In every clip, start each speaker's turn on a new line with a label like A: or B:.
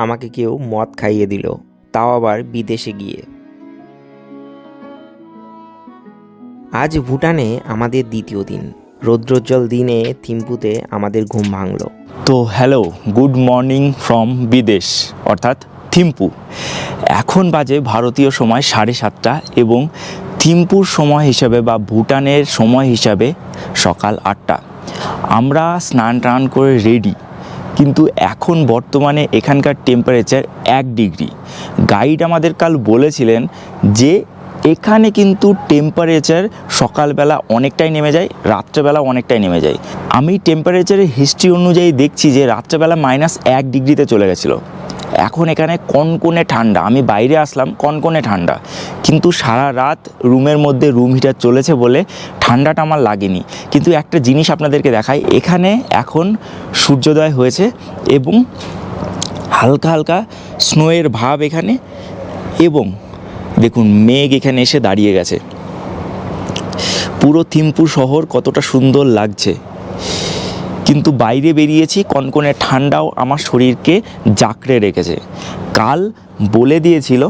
A: আমাকে কেউ মদ খাইয়ে দিল, তাও আবার বিদেশে গিয়ে। আজ ভুটানে আমাদের দ্বিতীয় দিন। রৌদ্রোজ্জ্বল দিনে থিম্পুতে আমাদের ঘুম ভাঙল।
B: তো হ্যালো, গুড মর্নিং ফ্রম বিদেশ অর্থাৎ থিম্পু। এখন বাজে ভারতীয় সময় 7:30 এবং থিম্পুর সময় হিসাবে বা ভুটানের সময় হিসাবে সকাল 8টা। আমরা স্নান টান করে রেডি, কিন্তু এখন বর্তমানে এখানকার টেম্পারেচার 1 ডিগ্রি। গাইড আমাদের কাল বলেছিলেন যে এখানে কিন্তু টেম্পারেচার সকালবেলা অনেকটাই নেমে যায়, রাত্রেবেলা অনেকটাই নেমে যায়। আমি টেম্পারেচারের হিস্ট্রি অনুযায়ী দেখছি যে রাত্রেবেলা -1 ডিগ্রিতে চলে গেছিলো। এখন এখানে কনকনে ঠান্ডা, আমি বাইরে আসলাম কনকনে ঠান্ডা, কিন্তু সারা রাত রুমের মধ্যে রুম হিটার চলেছে বলে ঠান্ডাটা আমার লাগেনি। কিন্তু একটা জিনিস আপনাদেরকে দেখাই, এখানে এখন সূর্যোদয় হয়েছে এবং হালকা হালকা স্নোয়ের ভাব এখানে, এবং দেখুন মেঘ এখানে এসে দাঁড়িয়ে গেছে। পুরো থিম্পু শহর কতটা সুন্দর লাগছে, কিন্তু বাইরে বেরিয়েছি কনকনে ঠান্ডাও আমার শরীরকে জাঁকড়ে রেখেছে। কাল বলে দিয়েছিল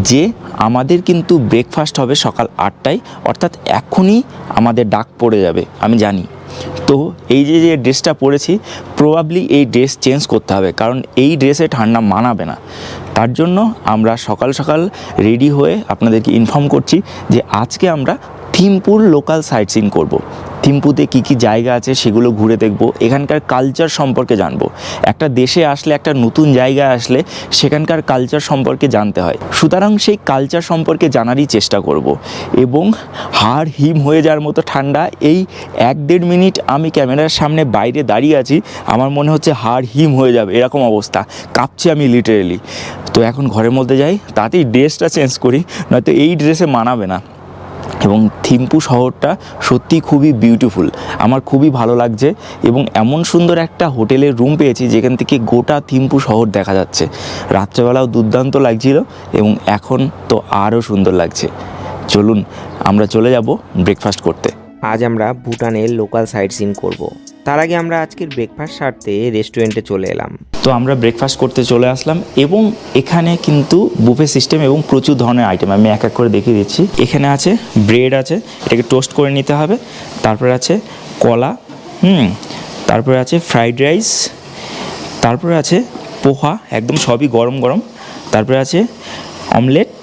B: যে আমাদের কিন্তু ব্রেকফাস্ট হবে সকাল 8টায়, অর্থাৎ এখনই আমাদের ডাক পড়ে যাবে, আমি জানি। তো এই যে ড্রেসটা পরেছি, প্রবাবলি এই ড্রেস চেঞ্জ করতে হবে, কারণ এই ড্রেসে ঠান্ডা মানাবে না। তার জন্য আমরা সকাল সকাল রেডি হয়ে আপনাদেরকে ইনফর্ম করছি যে আজকে আমরা থিম্পুর লোকাল সাইট সিন করবো। থিম্পুতে কী কী জায়গা আছে সেগুলো ঘুরে দেখব, এখানকার কালচার সম্পর্কে জানবো। একটা দেশে আসলে, একটা নতুন জায়গায় আসলে সেখানকার কালচার সম্পর্কে জানতে হয়, সুতরাং সেই কালচার সম্পর্কে জানারই চেষ্টা করব। এবং হাড় হিম হয়ে যাওয়ার মতো ঠান্ডা, এই 1-1.5 মিনিট আমি ক্যামেরার সামনে বাইরে দাঁড়িয়ে আছি, আমার মনে হচ্ছে হাড় হিম হয়ে যাবে, এরকম অবস্থা, কাঁপছি আমি লিটারেলি। তো এখন ঘরের মধ্যে যাই, তাতেই ড্রেসটা চেঞ্জ করি, নয়তো এই ড্রেসে মানাবে না। এবং থিম্পু শহরটা সত্যি খুবই বিউটিফুল, আমার খুবই ভালো লাগছে। এবং এমন সুন্দর একটা হোটেলের রুম পেয়েছি যেখান থেকে গোটা থিম্পু শহর দেখা যাচ্ছে। রাত্রেবেলাও দুর্দান্ত লাগছিল এবং এখন তো আরও সুন্দর লাগছে। চলুন আমরা চলে যাব ব্রেকফাস্ট করতে।
A: আজ আমরা ভুটানের লোকাল সাইট সিন করব। তার আগে আমরা আজকের ব্রেকফাস্ট সারতে রেস্টুরেন্টে চলে এলাম।
B: তো আমরা ব্রেকফাস্ট করতে চলে আসলাম এবং এখানে কিন্তু বুফে সিস্টেম এবং প্রচুর ধরনের আইটেম, আমি এক এক করে দেখিয়ে দিচ্ছি। এখানে আছে ব্রেড আছে, এটাকে টোস্ট করে নিতে হবে। তারপরে আছে কলা, তারপরে আছে ফ্রাইড রাইস, তারপরে আছে পোহা, একদম সবই গরম গরম। তারপরে আছে অমলেট,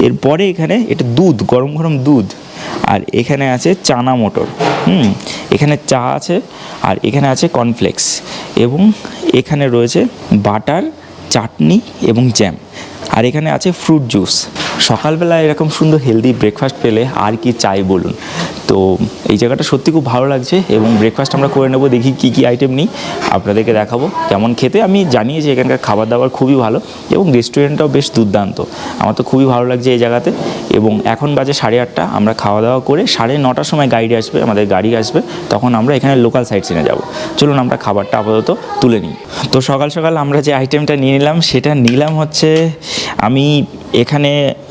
B: এরপরে এখানে এটা দুধ, গরম গরম দুধ। আর এখানে আছে চানা মটর, এখানে চা আছে, আর এখানে আছে কর্নফ্লেক্স, এবং এখানে রয়েছে বাটার, চাটনি এবং জ্যাম, আর এখানে আছে ফ্রুট জুস। সকালবেলা এরকম সুন্দর হেলদি ব্রেকফাস্ট পেলে আর কি চাই বলুন। তো এই জায়গাটা সত্যি খুব ভালো লাগছে এবং ব্রেকফাস্ট আমরা করে নেবো, দেখি কী কী আইটেম নিই, আপনাদেরকে দেখাবো কেমন খেতে। আমি জানিয়েছি এখানকার খাবার দাবার খুবই ভালো এবং রেস্টুরেন্টটাও বেশ দুর্দান্ত, আমার তো খুবই ভালো লাগছে এই জায়গাতে। এবং এখন বাজে 8:30, আমরা খাওয়া দাওয়া করে 9:30টার সময় গাড়ি আসবে, আমাদের গাড়ি আসবে, তখন আমরা এখানে লোকাল সাইট সিনে যাব। চলুন আমরা খাবারটা আপাতত তুলে নিই। তো সকাল সকাল আমরা যে আইটেমটা নিয়ে নিলাম, সেটা নিলাম হচ্ছে, আমি এখানে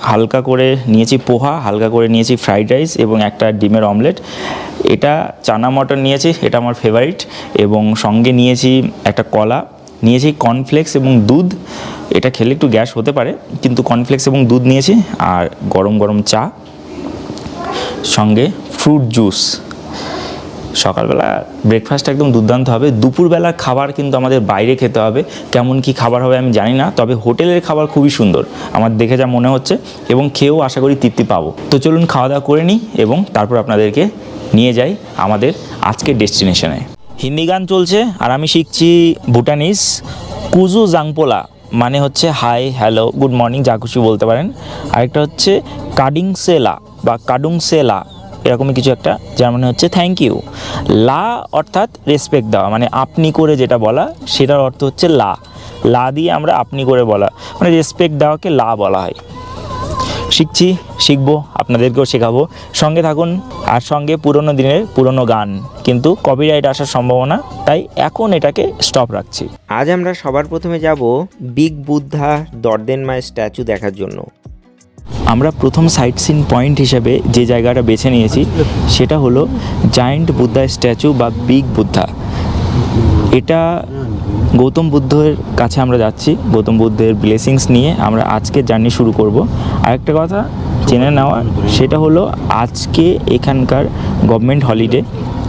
B: হালকা করে নিয়েছি পোহা, হালকা করে নিয়েছি ফ্রাইড রাইস এবং একটা ডিমের অমলেট। এটা চানা মটর নিয়েছি, এটা আমার ফেভারিট, এবং সঙ্গে নিয়েছি একটা কলা, নিয়েছি কর্নফ্লেক্স এবং দুধ। এটা খেলে একটু গ্যাস হতে পারে, কিন্তু কর্নফ্লেক্স এবং দুধ নিয়েছি, আর গরম গরম চা, সঙ্গে ফ্রুট জুস। সকালবেলা ব্রেকফাস্ট একদম দুর্দান্ত হবে। দুপুরবেলার খাবার কিন্তু আমাদের বাইরে খেতে হবে, কেমন কি খাবার হবে আমি জানি না, তবে হোটেলের খাবার খুবই সুন্দর আমার দেখে যা মনে হচ্ছে, এবং খেয়েও আশা করি তৃপ্তি পাবো। তো চলুন খাওয়া দাওয়া করে নিই এবং তারপর আপনাদেরকে নিয়ে যাই আমাদের আজকের ডেস্টিনেশনে। হিন্দি গান চলছে আর আমি শিখছি ভুটানিজ। কুজু জাংপোলা মানে হচ্ছে হাই, হ্যালো, গুড মর্নিং, যা খুশি বলতে পারেন। আরেকটা হচ্ছে কাডিং সেলা বা কাডুং সেলা, এরকমই কিছু একটা, যার মানে হচ্ছে থ্যাংক ইউ। লা অর্থাৎ রেসপেক্ট দেওয়া, মানে আপনি করে যেটা বলা, সেটার অর্থ হচ্ছে লা। লা দিয়ে আমরা আপনি করে বলা, মানে রেসপেক্ট দেওয়াকে লা বলা হয়। শিখবো, আপনাদেরকেও শেখাবো, সঙ্গে থাকুন। আর সঙ্গে পুরনো দিনের পুরনো গান, কিন্তু কপিরাইট আসার সম্ভাবনা, তাই এখন এটাকে স্টপ রাখছি।
A: আজ আমরা সবার প্রথমে যাব বিগ বুদ্ধা দর্দেনমা স্ট্যাচু দেখার জন্য।
B: আমরা প্রথম সাইট সিন পয়েন্ট হিসেবে যে জায়গাটা বেছে নিয়েছি সেটা হলো জায়ান্ট বুদ্ধা স্ট্যাচু বা বিগ বুদ্ধা। এটা গৌতম বুদ্ধের কাছে আমরা যাচ্ছি, গৌতম বুদ্ধের ব্লেসিংস নিয়ে আমরা আজকের জার্নি শুরু করব। আরেকটা কথা জেনে নেওয়া, সেটা হলো আজকে এখানকার গভর্নমেন্ট হলিডে,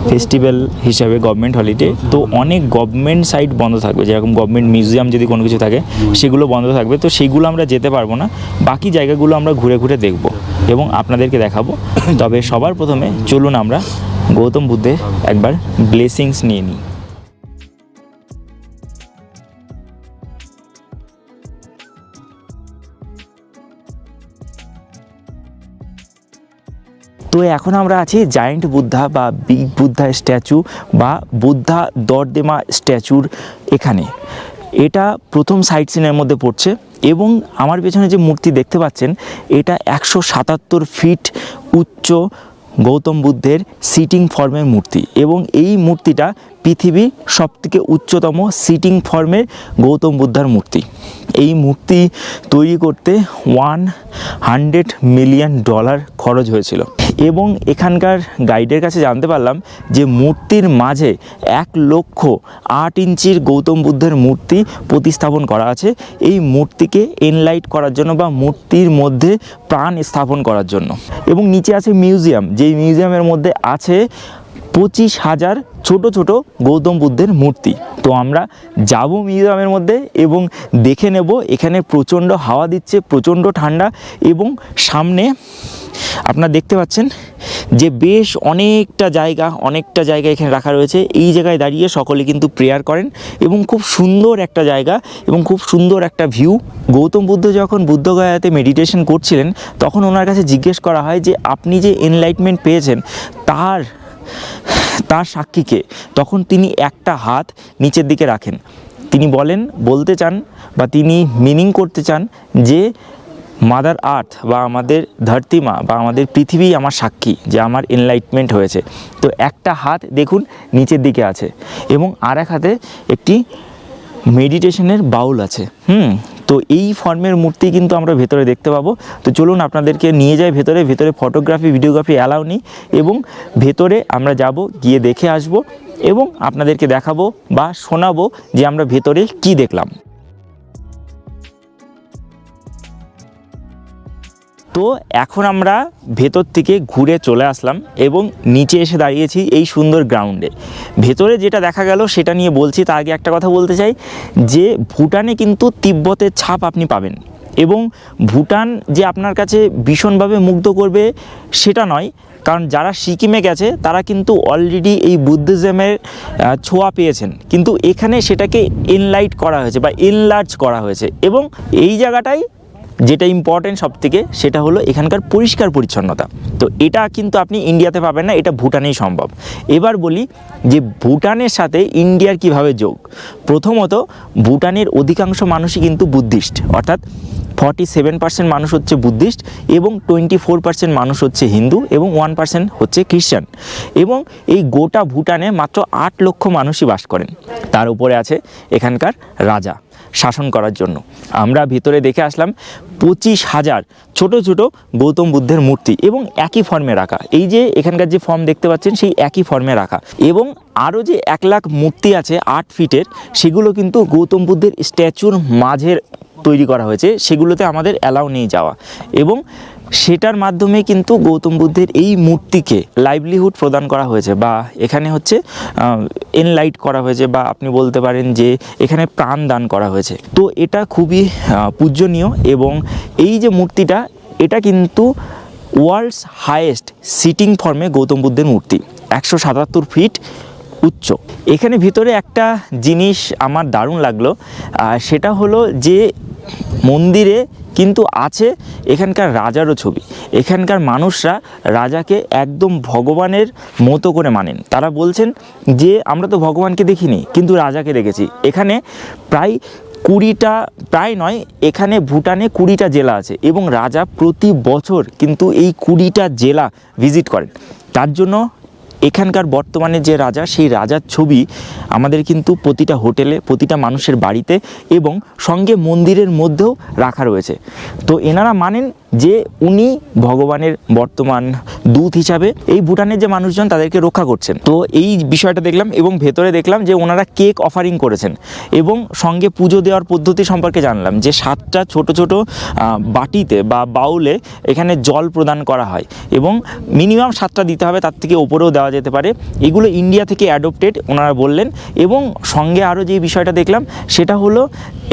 B: ফেস্টিভ্যাল হিসাবে গভর্নমেন্ট হলিডে। তো অনেক গভর্নমেন্ট সাইট বন্ধ থাকবে, যেরকম গভর্নমেন্ট মিউজিয়াম যদি কোনো কিছু থাকে সেগুলো বন্ধ থাকবে। তো সেইগুলো আমরা যেতে পারবো না, বাকি জায়গাগুলো আমরা ঘুরে ঘুরে দেখব এবং আপনাদেরকে দেখাবো। তবে সবার প্রথমে চলুন আমরা গৌতম বুদ্ধের একবার ব্লেসিংস নিয়ে নিই। তো এখন আমরা আছি জায়েন্ট বুদ্ধা বা বিগ বুদ্ধা স্ট্যাচু বা বুদ্ধা দর্দেমা স্ট্যাচুর এখানে। এটা প্রথম সাইট সিনের মধ্যে পড়ছে এবং আমার পেছনে যে মূর্তি দেখতে পাচ্ছেন এটা 177 ফিট উচ্চ গৌতম বুদ্ধের সিটিং ফর্মের মূর্তি এবং এই মূর্তিটা পৃথিবীর সবথেকে উচ্চতম সিটিং ফর্মের গৌতম বুদ্ধার মূর্তি। এই মূর্তি তৈরি করতে $100 মিলিয়ন খরচ হয়েছিল এবং এখানকার গাইডের কাছে জানতে পারলাম যে মূর্তির মাঝে 1,08 ইঞ্চির গৌতম বুদ্ধের মূর্তি প্রতিস্থাপন করা আছে এই মূর্তিকে এনলাইট করার জন্য বা মূর্তির মধ্যে প্রাণ স্থাপন করার জন্য। এবং নিচে আছে মিউজিয়াম, যেই মিউজিয়ামের মধ্যে আছে 25,000 ছোট ছোট গৌতম বুদ্ধের মূর্তি। তো আমরা যাব মিউজিয়ামের মধ্যে এবং দেখে নেব। এখানে প্রচণ্ড হাওয়া দিচ্ছে, প্রচণ্ড ঠান্ডা এবং সামনে আপনারা দেখতে পাচ্ছেন যে বেশ অনেকটা জায়গা এখানে রাখা রয়েছে। এই জায়গায় দাঁড়িয়ে সকলে কিন্তু প্রেয়ার করেন এবং খুব সুন্দর একটা জায়গা এবং খুব সুন্দর একটা ভিউ। গৌতম বুদ্ধ যখন বুদ্ধগয়াতে মেডিটেশন করছিলেন তখন ওনার কাছে জিজ্ঞেস করা হয় যে আপনি যে এনলাইটমেন্ট পেয়েছেন তার সাক্ষীকে। তখন তিনি একটা হাত নিচের দিকে রাখেন। তিনি বলতে চান বা তিনি মিনিং করতে চান যে মাদার আর্থ বা আমাদের ধরতিমা বা আমাদের পৃথিবী আমার সাক্ষী যে আমার এনলাইটমেন্ট হয়েছে। তো একটা হাত দেখুন নিচের দিকে আছে এবং আর এক হাতে একটি মেডিটেশনের বাউল আছে। তো এই ফর্মের মূর্তি কিন্তু আমরা ভেতরে দেখতে পাবো। তো চলুন আপনাদেরকে নিয়ে যাই ভেতরে ফটোগ্রাফি ভিডিওগ্রাফি অ্যালাউ নেই এবং ভেতরে আমরা যাব, গিয়ে দেখে আসব এবং আপনাদেরকে দেখাবো বা শোনাবো যে আমরা ভেতরে কি দেখলাম। তো এখন আমরা ভেতর থেকে ঘুরে চলে আসলাম এবং নিচে এসে দাঁড়িয়েছি এই সুন্দর গ্রাউন্ডে। ভেতরে যেটা দেখা গেল সেটা নিয়ে বলছি, তার আগে একটা কথা বলতে চাই যে ভুটানে কিন্তু তিব্বতের ছাপ আপনি পাবেন এবং ভুটান যে আপনার কাছে ভীষণভাবে মুগ্ধ করবে সেটা নয়, কারণ যারা সিকিমে গেছে তারা কিন্তু অলরেডি এই বুদ্ধিজমের ছোঁয়া পেয়েছেন, কিন্তু এখানে সেটাকে এনলাইট করা হয়েছে বা এনলার্জ করা হয়েছে। এবং এই জায়গাটাই যেটা ইম্পর্টেন্ট সবথেকে সেটা হলো এখানকার পরিষ্কার পরিচ্ছন্নতা। তো এটা কিন্তু আপনি ইন্ডিয়াতে পাবেন না, এটা ভুটানেই সম্ভব। এবার বলি যে ভুটানের সাথে ইন্ডিয়ার কিভাবে যোগ। প্রথমত ভুটানের অধিকাংশ মানুষই কিন্তু বুদ্ধিস্ট, অর্থাৎ 47% মানুষ হচ্ছে বুদ্ধিস্ট এবং 24% মানুষ হচ্ছে হিন্দু এবং 1% হচ্ছে খ্রিস্টান। এবং এই গোটা ভুটানে মাত্র 8 লক্ষ মানুষই বাস করেন। তার উপরে আছে এখানকার রাজা শাসন করার জন্য। আমরা ভিতরে দেখে আসলাম 25,000 ছোট ছোট গৌতম বুদ্ধের মূর্তি এবং একই ফর্মে রাখা। এই যে এখানকার যে ফর্ম দেখতে পাচ্ছেন সেই একই ফর্মে রাখা এবং আরও যে 1 লাখ মূর্তি আছে 8 ফিটের, সেগুলো কিন্তু গৌতম বুদ্ধের স্ট্যাচুর মাঝের তৈরি করা হয়েছে, সেগুলোতে আমাদের অ্যালাউ নেই যাওয়া। এবং সেটার মাধ্যমে কিন্তু গৌতম বুদ্ধের এই মূর্তিকে লাইভলিহুড প্রদান করা হয়েছে বা এখানে হচ্ছে এনলাইট করা হয়েছে বা আপনি বলতে পারেন যে এখানে প্রাণ দান করা হয়েছে। তো এটা খুবই পূজনীয় এবং এই যে মূর্তিটা এটা কিন্তু ওয়ার্ল্ডস হাইয়েস্ট সিটিং ফর্মে গৌতম বুদ্ধের মূর্তি, 177 ফিট উচ্চ। এখানে ভিতরে একটা জিনিস আমার দারুণ লাগলো, সেটা হলো যে মন্দিরে কিন্তু আছে এখানকার রাজারও ছবি। এখানকার মানুষরা রাজাকে একদম ভগবানের মতো করে মানেন। তারা বলছেন যে আমরা তো ভগবানকে দেখিনি কিন্তু রাজাকে দেখেছি। এখানে প্রায় 20টা, প্রায় নয়, এখানে ভুটানে 20টা জেলা আছে এবং রাজা প্রতি বছর কিন্তু এই 20টা জেলা ভিজিট করেন। তার জন্য এখানকার বর্তমানে যে রাজা, সেই রাজার ছবি আমাদের কিন্তু প্রতিটা হোটেলে, প্রতিটা মানুষের বাড়িতে এবং সঙ্গে মন্দিরের মধ্যেও রাখা রয়েছে। তো এনারা মানেন যে উনি ভগবানের বর্তমান দূত হিসাবে এই ভুটানের যে মানুষজন তাদেরকে রক্ষা করছেন। তো এই বিষয়টা দেখলাম এবং ভেতরে দেখলাম যে ওনারা কেক অফারিং করেছেন এবং সঙ্গে পুজো দেওয়ার পদ্ধতি সম্পর্কে জানলাম যে 7টা ছোট ছোট বাটিতে বা বাউলে এখানে জল প্রদান করা হয় এবং মিনিমাম 7টা দিতে হবে, তার থেকে ওপরেও দেওয়া যেতে পারে। এগুলো ইন্ডিয়া থেকে অ্যাডপ্টেড ওনারা বললেন। এবং সঙ্গে আরও যে বিষয়টা দেখলাম সেটা হলো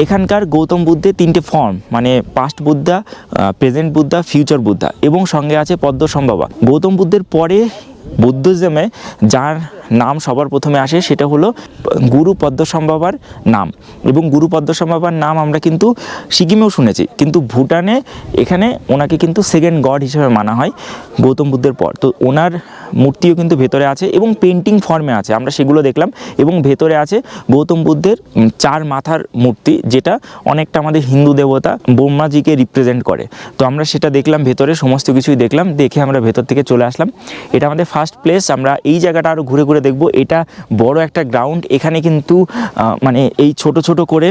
B: এখানকার গৌতম বুদ্ধের 3টে ফর্ম, মানে past Buddha, present Buddha, future Buddha, এবং সঙ্গে আছে পদ্মসম্ভবা। গৌতম বুদ্ধের পরে বুদ্ধিজমে যার নাম সবার প্রথমে আসে সেটা হলো গুরু পদ্মসম্ভবার নাম, এবং গুরু পদ্মসম্ভবার নাম আমরা কিন্তু সিকিমেও শুনেছি, কিন্তু ভুটানে এখানে ওনাকে কিন্তু সেকেন্ড গড হিসেবে মানা হয় গৌতম বুদ্ধের পর। তো ওনার মূর্তিও কিন্তু ভেতরে আছে এবং পেন্টিং ফর্মে আছে, আমরা সেগুলো দেখলাম। এবং ভেতরে আছে গৌতম বুদ্ধের 4 মাথার মূর্তি, যেটা অনেকটা আমাদের হিন্দু দেবতা ব্রহ্মাজিকে রিপ্রেজেন্ট করে। তো আমরা সেটা দেখলাম, ভেতরে সমস্ত কিছুই দেখলাম, দেখে আমরা ভেতর থেকে চলে আসলাম। এটা আমাদের ফার্স্ট প্লেস। আমরা এই জায়গাটা আরও ঘুরে ঘুরে দেখব। এটা বড় একটা গ্রাউন্ড, এখানে কিন্তু মানে এই ছোট ছোট করে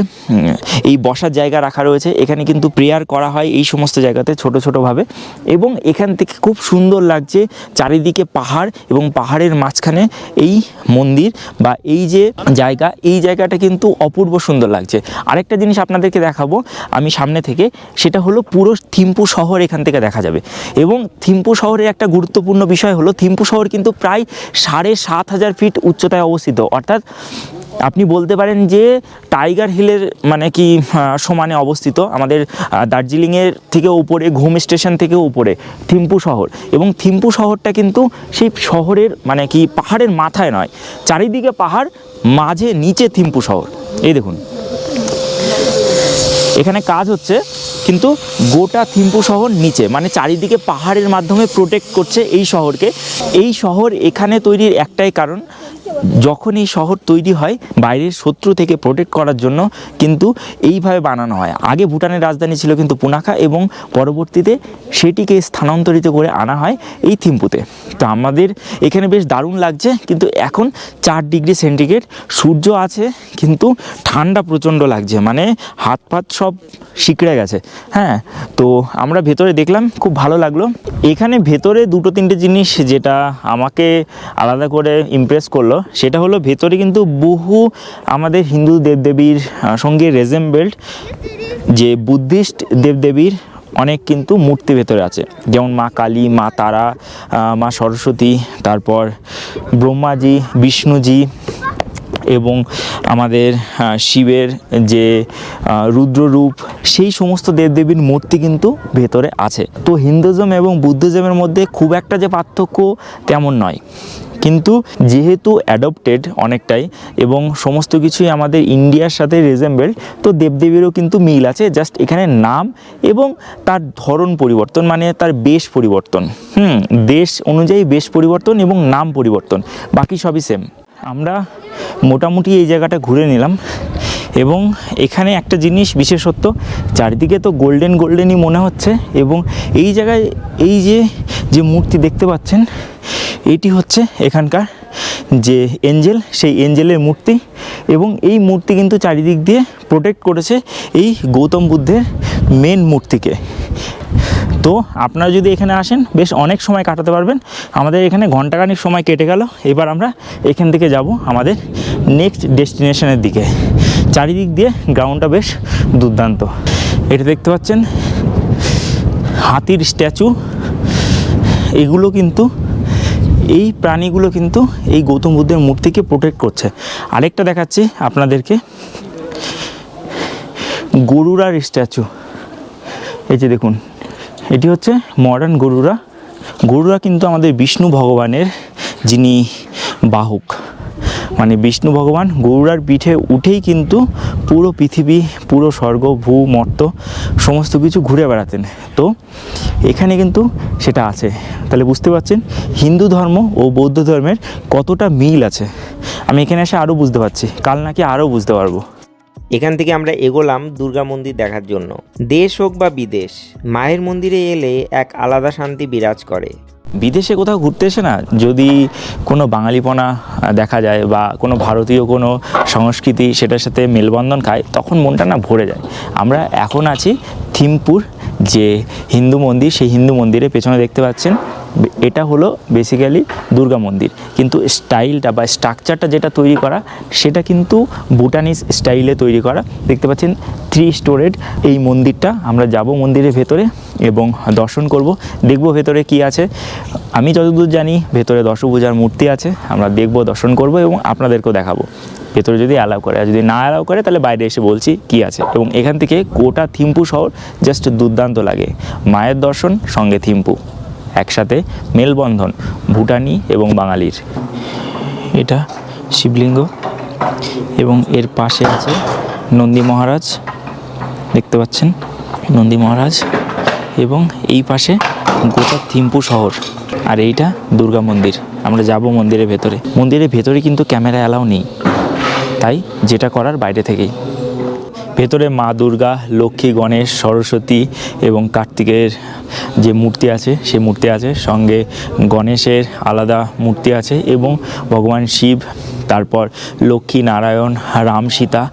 B: এই বসার জায়গা রাখা রয়েছে, এখানে কিন্তু প্রেয়ার করা হয় এই সমস্ত জায়গাতে ছোট ছোটোভাবে। এবং এখান থেকে খুব সুন্দর লাগছে, চারিদিকে পাহাড় এবং পাহাড়ের মাঝখানে এই মন্দির বা এই যে জায়গা, এই জায়গাটা কিন্তু অপূর্ব সুন্দর লাগছে। আরেকটা জিনিস আপনাদেরকে দেখাবো আমি সামনে থেকে, সেটা হলো পুরো থিম্পু শহর এখান থেকে দেখা যাবে। এবং থিম্পু শহরের একটা গুরুত্বপূর্ণ বিষয় হলো থিম্পু শহর কিন্তু প্রায় 7,500 ফিট উচ্চতায় অবস্থিত, অর্থাৎ আপনি বলতে পারেন যে টাইগার হিলের মানে কি সমানে অবস্থিত। আমাদের দার্জিলিংয়ের থেকে উপরে, ঘুম স্টেশন থেকে উপরে থিম্পু শহর। এবং থিম্পু শহরটা কিন্তু সেই শহরের মানে কি পাহাড়ের মাথায় নয়, চারিদিকে পাহাড়, মাঝে নিচে থিম্পু শহর। এই দেখুন এখানে কাজ হচ্ছে, কিন্তু গোটা থিম্পু শহর নিচে, মানে চারিদিকে পাহাড়ের মাধ্যমে প্রোটেক্ট করছে এই শহরকে। এই শহর এখানে তৈরির একটাই কারণ, যখন এই শহর তৈরি হয় বাইরের শত্রু থেকে প্রোটেক্ট করার জন্য কিন্তু এইভাবে বানানো হয়। আগে ভুটানের রাজধানী ছিল কিন্তু পুনাখা, এবং পরবর্তীতে সেটিকে স্থানান্তরিত করে আনা হয় এই থিম্পুতে। তো আমাদের এখানে বেশ দারুণ লাগছে, কিন্তু এখন 4 ডিগ্রি সেন্টিগ্রেড, সূর্য আছে কিন্তু ঠান্ডা প্রচণ্ড লাগছে, মানে হাত পাত সব শিকড়ে গেছে। হ্যাঁ, তো আমরা ভেতরে দেখলাম, খুব ভালো লাগলো। এখানে ভেতরে 2-3টে জিনিস যেটা আমাকে আলাদা করে ইমপ্রেস করলো, সেটা হলো ভেতরে কিন্তু বহু আমাদের হিন্দু দেবদেবীর সঙ্গে রেজেম্বেলড যে বুদ্ধিস্ট দেবদেবীর অনেক কিন্তু মূর্তি ভেতরে আছে, যেমন মা কালী, মা তারা, মা সরস্বতী, তারপর ব্রহ্মাজি, বিষ্ণুজি, এবং আমাদের শিবের যে রুদ্ররূপ, সেই সমস্ত দেবদেবীর মূর্তি কিন্তু ভেতরে আছে। তো হিন্দুজম এবং বুদ্ধিজমের মধ্যে খুব একটা যে পার্থক্য তেমন নয়, কিন্তু যেহেতু অ্যাডপ্টেড অনেকটাই এবং সমস্ত কিছুই আমাদের ইন্ডিয়ার সাথে রেজেম্বেল, তো দেবদেবীরও কিন্তু মিল আছে, জাস্ট এখানে নাম এবং তার ধরন পরিবর্তন, মানে তার বেশ পরিবর্তন, দেশ অনুযায়ী বেশ পরিবর্তন এবং নাম পরিবর্তন, বাকি সবই সেম। আমরা মোটামুটি এই জায়গাটা ঘুরে নিলাম, এবং এখানে একটা জিনিস বিশেষত্ব, চারিদিকে তো গোল্ডেনই মনে হচ্ছে, এবং এই জায়গায় এই যে মূর্তি দেখতে পাচ্ছেন, এটি হচ্ছে এখানকার যে এঞ্জেল, সেই এঞ্জেলের মূর্তি। এবং এই মূর্তি কিন্তু চারিদিক দিয়ে প্রোটেক্ট করেছে এই গৌতম বুদ্ধের মেন মূর্তিকে। তো আপনারা যদি এখানে আসেন বেশ অনেক সময় কাটাতে পারবেন। আমাদের এখানে ঘন্টাখানিক সময় কেটে গেল। এবার আমরা এখান থেকে যাব আমাদের নেক্সট ডেস্টিনেশনের দিকে। চারিদিক দিয়ে গ্রাউন্ডটা বেশ দুর্দান্ত। এটা দেখতে পাচ্ছেন হাতির স্ট্যাচু, এগুলো কিন্তু এই প্রাণীগুলো কিন্তু এই গৌতম বুদ্ধের মূর্তিকে প্রোটেক্ট করছে। আরেকটা দেখাচ্ছি আপনাদেরকে, গরুড়ার স্ট্যাচু। এই যে দেখুন, এটি হচ্ছে মডার্ন গরুড়া কিন্তু আমাদের বিষ্ণু ভগবানের যিনি বাহক, মানে বিষ্ণু ভগবান গরুড়ার পিঠে উঠেই কিন্তু পুরো পৃথিবী, পুরো স্বর্গ, ভূ মর্ত সমস্ত কিছু ঘুরে বেড়াতেন। তো এখানে কিন্তু সেটা আছে। তাহলে বুঝতে পারছেন হিন্দু ধর্ম ও বৌদ্ধ ধর্মের কতটা মিল আছে। আমি এখানে এসে আরও বুঝতে পারছি, কাল নাকি আরও বুঝতে পারবো।
A: এখান থেকে আমরা এগোলাম দুর্গা মন্দির দেখার জন্য। দেশ হোক বা বিদেশ, মায়ের মন্দিরে এলে এক আলাদা শান্তি বিরাজ করে।
B: বিদেশে কোথাও ঘুরতে এসে না যদি কোনো বাঙালিপনা দেখা যায় বা কোনো ভারতীয় কোনো সংস্কৃতি সেটার সাথে মেলবন্ধন খায়, তখন মনটা না ভরে যায়। আমরা এখন আছি থিম্পুর যে হিন্দু মন্দির, সেই হিন্দু মন্দিরের পেছনে দেখতে পাচ্ছেন এটা হলো বেসিক্যালি দুর্গা মন্দির, কিন্তু স্টাইলটা বা স্ট্রাকচারটা যেটা তৈরি করা সেটা কিন্তু ভুটানিজ স্টাইলে তৈরি করা। দেখতে পাচ্ছেন 3 স্টোরেড এই মন্দিরটা। আমরা যাব মন্দিরের ভেতরে এবং দর্শন করব, দেখব ভেতরে কি আছে। আমি যতদূর জানি ভেতরে দশভুজার মূর্তি আছে, আমরা দেখব, দর্শন করব এবং আপনাদেরকেও দেখাবো ভেতরে যদি অ্যালাউ করে। আর যদি না অ্যালাউ করে তাহলে বাইরে এসে বলছি কি আছে। এবং এখান থেকে গোটা থিম্পু শহর জাস্ট দুর্দান্ত লাগে। মায়ের দর্শন সঙ্গে থিম্পু একসাথে মেলবন্ধন ভুটানি এবং বাঙালির। এটা শিবলিঙ্গ এবং এর পাশে আছে নন্দী মহারাজ, দেখতে পাচ্ছেন নন্দী মহারাজ, এবং এই পাশে গোটা থিম্পু শহর। আর এইটা দুর্গা মন্দির। আমরা যাব মন্দিরের ভেতরে। মন্দিরের ভেতরে কিন্তু ক্যামেরা অ্যালাউ নেই, তাই যেটা করার বাইরে থেকেই। ভেতরে মা দুর্গা, লক্ষ্মী, গণেশ, সরস্বতী এবং কার্তিকের যে মূর্তি আছে সেই মূর্তি আছে, সঙ্গে গণেশের আলাদা মূর্তি আছে এবং ভগবান শিব, তারপর লক্ষ্মী, নারায়ণ, রাম, সীতা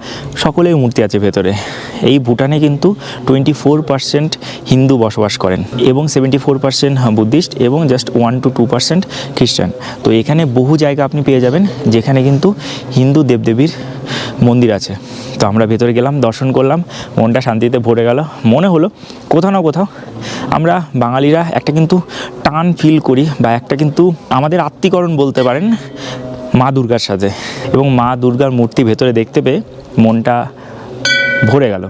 B: সকলের মূর্তি আছে ভেতরে। এই ভুটানে কিন্তু 24% হিন্দু বসবাস করেন এবং 74% বুদ্ধিস্ট এবং জাস্ট 1 to 2% খ্রিস্টান। তো এখানে বহু জায়গা আপনি পেয়ে যাবেন যেখানে কিন্তু হিন্দু দেবদেবীর মন্দির আছে। তো আমরা ভেতরে গেলাম, দর্শন করলাম, মনটা শান্তিতে ভরে গেল। মনে হলো কোথাও না কোথাও আমরা বাঙালিরা একটা কিন্তু টান ফিল করি বা একটা কিন্তু আমাদের আত্মীকরণ বলতে পারেন মা দুর্গার সাথে। এবং মা দুর্গার মূর্তি ভেতরে দেখতে পেয়ে মনটা ভরে গেল।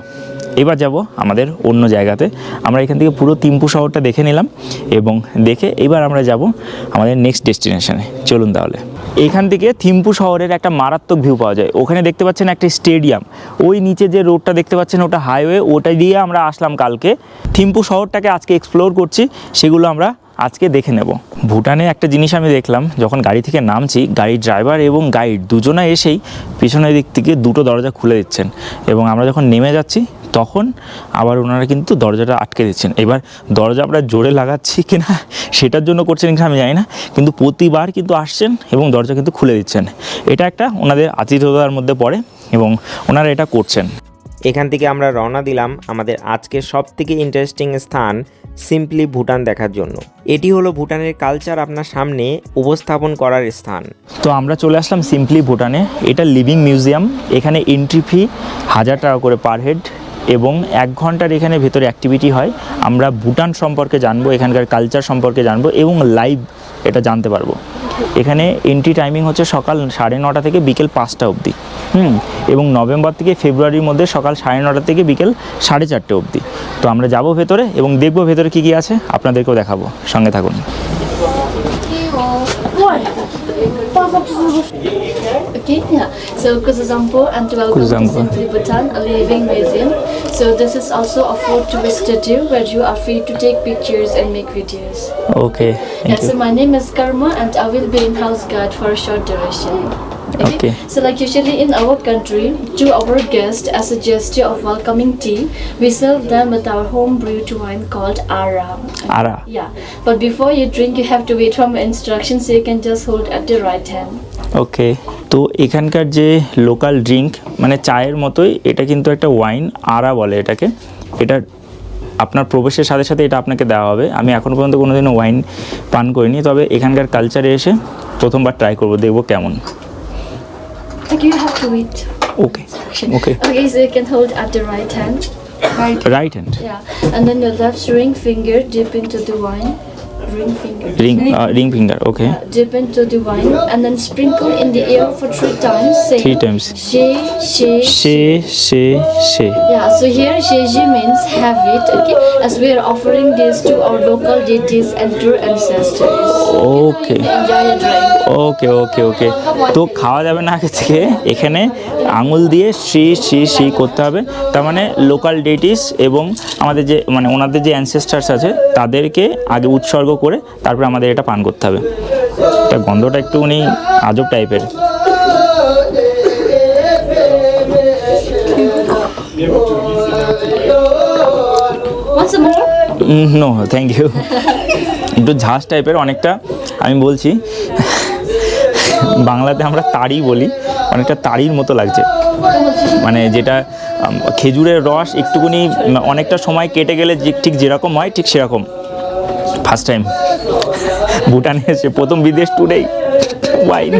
B: এবার যাব আমাদের অন্য জায়গাতে। আমরা এখান থেকে পুরো থিম্পু শহরটা দেখে নিলাম এবং দেখে এবার আমরা যাব আমাদের নেক্সট ডেস্টিনেশনে। চলুন তাহলে। এইখান থেকে থিম্পু শহরের একটা মারাত্মক ভিউ পাওয়া যায়। ওখানে দেখতে পাচ্ছেন একটা স্টেডিয়াম, ওই নিচে যে রোডটা দেখতে পাচ্ছেন ওটা হাইওয়ে, ওটা দিয়ে আমরা আসলাম কালকে। থিম্পু শহরটাকে আজকে এক্সপ্লোর করছি, সেগুলো আমরা আজকে দেখে নেব। ভুটানে একটা জিনিস আমি দেখলাম, যখন গাড়ি থেকে নামছি গাড়ির ড্রাইভার এবং গাইড দুজনে এসেই পিছনের দিক থেকে 2টো দরজা খুলে দিচ্ছেন এবং আমরা যখন নেমে যাচ্ছি তখন আবার ওনারা কিন্তু দরজাটা আটকে দিচ্ছেন। এবার দরজা আমরা জোরে লাগাচ্ছি কিনা সেটার জন্য করছেন কিনা আমি জানি না, কিন্তু প্রতিবার কিন্তু আসছেন এবং দরজা কিন্তু খুলে দিচ্ছেন। এটা একটা ওনাদের আতিথেয়তার মধ্যে পড়ে এবং ওনারা এটা করছেন।
A: এখান থেকে আমরা রওনা দিলাম আমাদের আজকের সবথেকে ইন্টারেস্টিং স্থান সিম্পলি ভুটান দেখার জন্য। এটি হলো ভুটানের কালচার আপনার সামনে উপস্থাপন করার স্থান।
B: তো আমরা চলে আসলাম সিম্পলি ভুটানে। এটা লিভিং মিউজিয়াম। এখানে এন্ট্রি ফি 1000 টাকা করে পার হেড এবং 1 ঘন্টার এখানে ভেতরে অ্যাক্টিভিটি হয়। আমরা ভুটান সম্পর্কে জানবো, এখানকার কালচার সম্পর্কে জানবো এবং লাইভ এটা জানতে পারবো। এখানে এন্ট্রি টাইমিং হচ্ছে সকাল 9:30 থেকে বিকেল 5টা অবধি। এবং নভেম্বর থেকে ফেব্রুয়ারির মধ্যে সকাল 9:30 থেকে বিকেল 4:30 অবধি। তো আমরা যাব ভেতরে এবং দেখব ভেতরে কী কী আছে, আপনাদেরকেও দেখাবো, সঙ্গে থাকুন।
C: Okay, yeah. So Kuzazampo and welcome to Simply Bhutan, a living museum. So this is also a full tourist studio where you are free to take pictures and make videos.
B: Okay,
C: Yeah, so my name is Karma and I will be in-house guide for a short duration.
B: Okay.
C: So like usually in our country, to our guests as a gesture of welcoming tea, we serve them with our home brewed wine called Ara.
B: Ara.
C: Yeah, but before you drink, you have to wait for my instructions, so you can just hold at the right hand.
B: ওকে, তো এখানকার যে local drink মানে চায়ের মতোই, এটা কিন্তু একটা wine, আরা বলে এটাকে। এটা আপনার প্রবেশের সাথে সাথে এটা আপনাকে দেওয়া হবে। আমি এখনও পর্যন্ত কোনোদিনও ওয়াইন পান করিনি, তবে এখানকার কালচারে এসে প্রথমবার ট্রাই করবো, দেখবো কেমন।
C: Okay, you have to wait.
B: Okay okay,
C: Okay, so you can hold at the right hand.
B: Right hand,
C: Yeah, and then your left ring finger dip into the wine. Ring finger.
B: ring finger, okay.
C: Dip into the wine and then sprinkle in the air for 3 times. Saying
B: 3 times.
C: She, she.
B: she.
C: Yeah, so here Sheji means have it, okay, as we are offering this to our local deities and true ancestors.
B: Okay.
C: Enjoy your drink.
B: ওকে ওকে ওকে, তো খাওয়া যাবে না আগে থেকে, এখানে আঙুল দিয়ে শ্রী করতে হবে। তার মানে লোকাল ডেটিস এবং আমাদের যে মানে ওনাদের যে অ্যানসেস্টার্স আছে তাদেরকে আগে উৎসর্গ করে তারপরে আমাদের এটা পান করতে হবে। এটা গন্ধটা একটুখানি আজব টাইপের।
C: Want some more?
B: No thank you. একটু ঝাঁস টাইপের অনেকটা, আমি বলছি বাংলাতে আমরা তাড়ি বলি, অনেকটা তাড়ির মতো লাগছে, মানে যেটা খেজুরের রস একটুকুনি অনেকটা সময় কেটে গেলে যে ঠিক যেরকম হয় ঠিক সেরকম। ফার্স্ট টাইম ভুটানে এসে, প্রথম বিদেশ ট্যুরেই wine.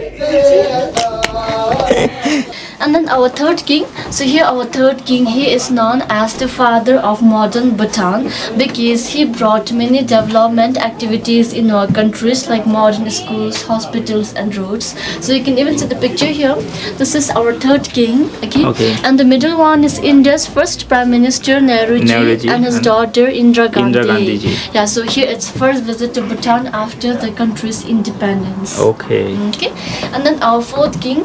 C: And then our third king, so here our third king, he is known as the father of modern Bhutan because he brought many development activities in our countries like modern schools, hospitals and roads. So you can even see the picture here. This is our third king, okay? And the middle one is India's first Prime Minister Nehruji and his daughter Indira Gandhi. Yeah, so here it's first visit to Bhutan after the country's independence.
B: Okay.
C: And then our fourth king,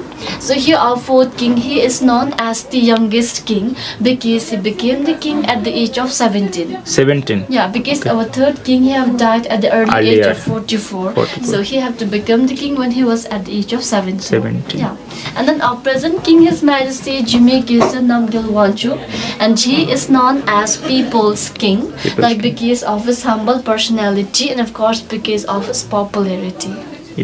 C: so here our fourth king, he is known as the youngest king because he became the king at the age of 17.
B: 17.
C: Yeah, because our third king, he have died at the early age
B: Earlier.
C: of 44. So he have to become the king when he was at the age of 17.
B: 17.
C: Yeah. And then our present king, His Majesty Jimmy Gilson Namgyal Wangchuk, and he is known as People's King, like because of his humble personality and of course because of his popularity.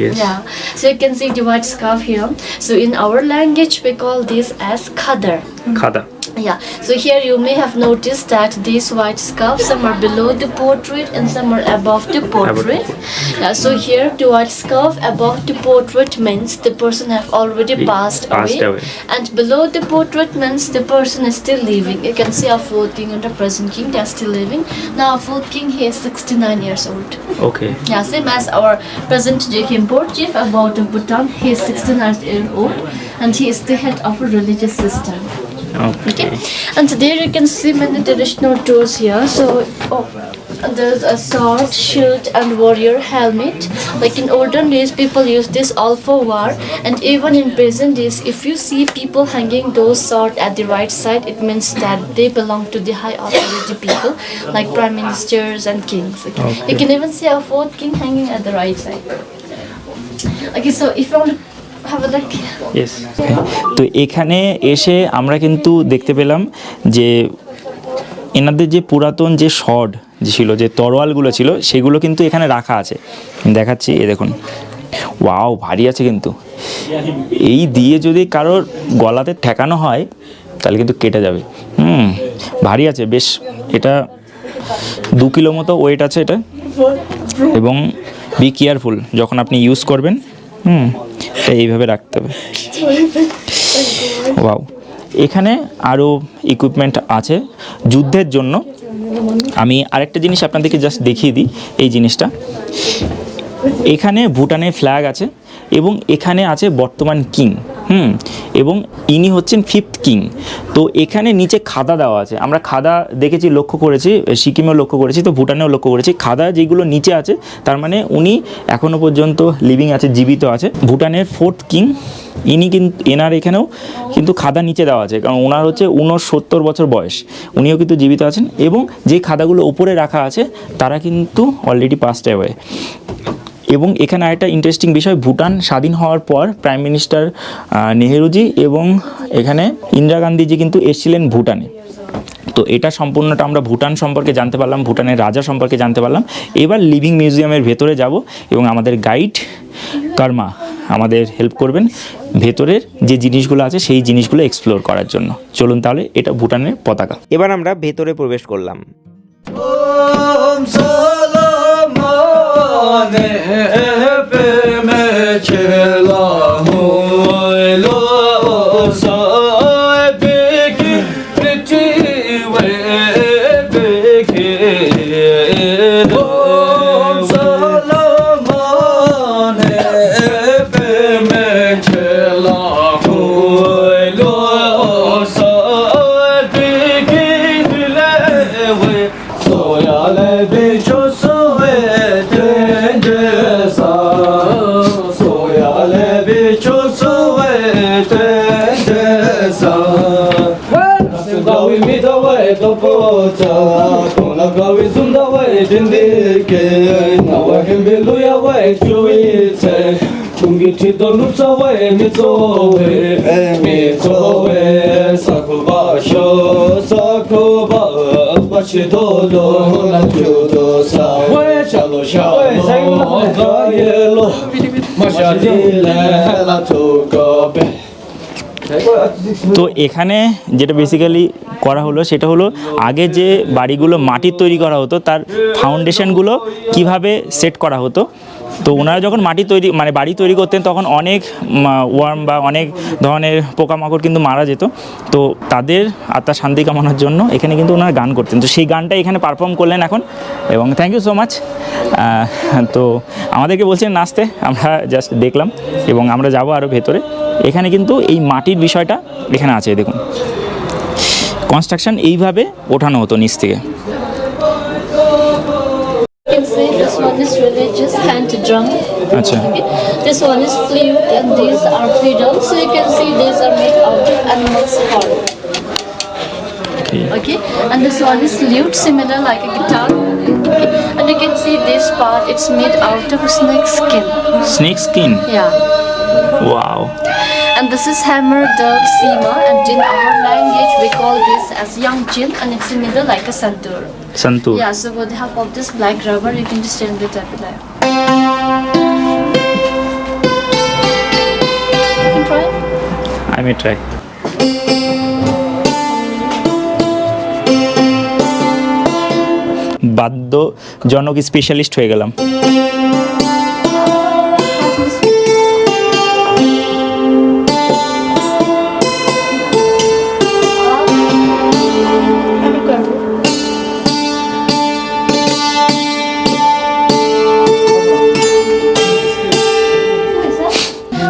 B: Yes.
C: Yeah, so you can see the white scarf here. So in our language we call this as khadar.
B: Khada.
C: Yeah, so here you may have noticed that these white scarves, some are below the portrait and some are above the portrait. Yeah, so here the white scarf above the portrait means the person have already passed away, and below the portrait means the person is still living. You can see our fourth king and the present king, they are still living. Now our fourth king, he is 69 years old.
B: Okay.
C: Yeah, same as our present Khimport chief about of Bhutan, he is 69 years old and he is the head of a religious system. Okay, and there you can see many traditional tools here. So there's a sword, shield and warrior helmet. Like in olden days people used this all for war, and even in present days if you see people hanging those swords at the right side, it means that they belong to the high authority people like prime ministers and kings. Okay. You can even see our fourth king hanging at the right side. Okay, so if you want to have a look.
B: Yes. তো এখানে এসে আমরা কিন্তু দেখতে পেলাম যে এনাদের যে পুরাতন যে শড যে ছিল, যে তরোয়ালগুলো ছিল, সেগুলো কিন্তু এখানে রাখা আছে। দেখাচ্ছি, এ দেখুন, ওয়াও, ভারী আছে কিন্তু। এই দিয়ে যদি কারোর গলাতে ঠেকানো হয় তাহলে কিন্তু কেটে যাবে। ভারী আছে বেশ, এটা 2 কিলো মতো ওয়েট আছে এটা। এবং বি কেয়ারফুল যখন আপনি ইউজ করবেন, এটা এইভাবে রাখতে হবে। ওয়াও, এখানে আরও ইকুইপমেন্ট আছে যুদ্ধের জন্য। আমি আরেকটা জিনিস আপনাদেরকে জাস্ট দেখিয়ে দিই, এই জিনিসটা। এখানে ভুটানের ফ্ল্যাগ আছে এবং এখানে আছে বর্তমান কিং, এবং ইনি হচ্ছেন 5th কিং। তো এখানে নিচে খাদা দেওয়া আছে, আমরা খাদা দেখেছি, লক্ষ্য করেছি, সিকিমেও লক্ষ্য করেছি, তো ভুটানেও লক্ষ্য করেছি। খাদা যেগুলো নিচে আছে তার মানে উনি এখনও পর্যন্ত লিভিং আছে, জীবিত আছে। ভুটানের 4th কিং, ইনি কিন্তু, এনার এখানেও কিন্তু খাদা নিচে দেওয়া আছে, কারণ ওনার হচ্ছে 69 বছর বয়স, উনিও কিন্তু জীবিত আছেন। এবং যে খাদাগুলো ওপরে রাখা আছে তারা কিন্তু অলরেডি পাস্ট অ্যাওয়ে। এবং এখানে আরেকটা ইন্টারেস্টিং বিষয়, ভুটান স্বাধীন হওয়ার পর প্রাইম মিনিস্টার নেহেরুজি এবং এখানে ইন্দিরা গান্ধীজি কিন্তু এসেছিলেন ভুটানে। তো এটা সম্পূর্ণটা আমরা ভুটান সম্পর্কে জানতে পারলাম, ভুটানের রাজা সম্পর্কে জানতে পারলাম। এবার লিভিং মিউজিয়ামের ভেতরে যাব এবং আমাদের গাইড কর্মা আমাদের হেল্প করবেন ভেতরের যে জিনিসগুলো আছে সেই জিনিসগুলো এক্সপ্লোর করার জন্য। চলুন তাহলে, এটা ভুটানের পতাকা।
A: এবার আমরা ভেতরে প্রবেশ করলাম।
D: Chalo yellow. Mashallah tokobe.
B: তো এখানে যেটা বেসিক্যালি করা হলো সেটা হলো আগে যে বাড়িগুলো মাটির তৈরি করা হতো তার ফাউন্ডেশনগুলো কিভাবে সেট করা হতো। তো ওনারা যখন মাটি তৈরি মানে বাড়ি তৈরি করতেন তখন অনেক ওয়ার্ম বা অনেক ধরনের পোকামাকড় কিন্তু মারা যেত। তো তাদের আত্মার শান্তি কামনার জন্য এখানে কিন্তু ওনারা গান করতেন। তো সেই গানটা এখানে পারফর্ম করলেন এখন, এবং থ্যাংক ইউ সো মাচ। তো আমাদেরকে বলছেন নাচতে, আমরা জাস্ট দেখলাম এবং আমরা যাব আরও ভেতরে। এখানে কিন্তু এই মাটির বিষয়টা এখানে আছে, দেখুন কনস্ট্রাকশন এইভাবে ওঠানো হতো নিচ থেকে।
C: You can see this one is religious hand drum.
B: আচ্ছা,
C: Okay. This one is flute and these are fiddles. So you can see these are made out of animal's horn. Okay. And this one is lute, similar like a guitar. Okay. And you can see this part, it's made out of snake skin.
B: Snake skin,
C: Yeah.
B: Wow.
C: And this is hammer, dog, sima, and in our language we call this as young jin, and it's similar like a santur.
B: Santoor.
C: Yeah, so with the help of this black rubber, you can just turn it up like. You can try it.
B: I may try. বাদ্যজনক specialist হয়ে গেলাম।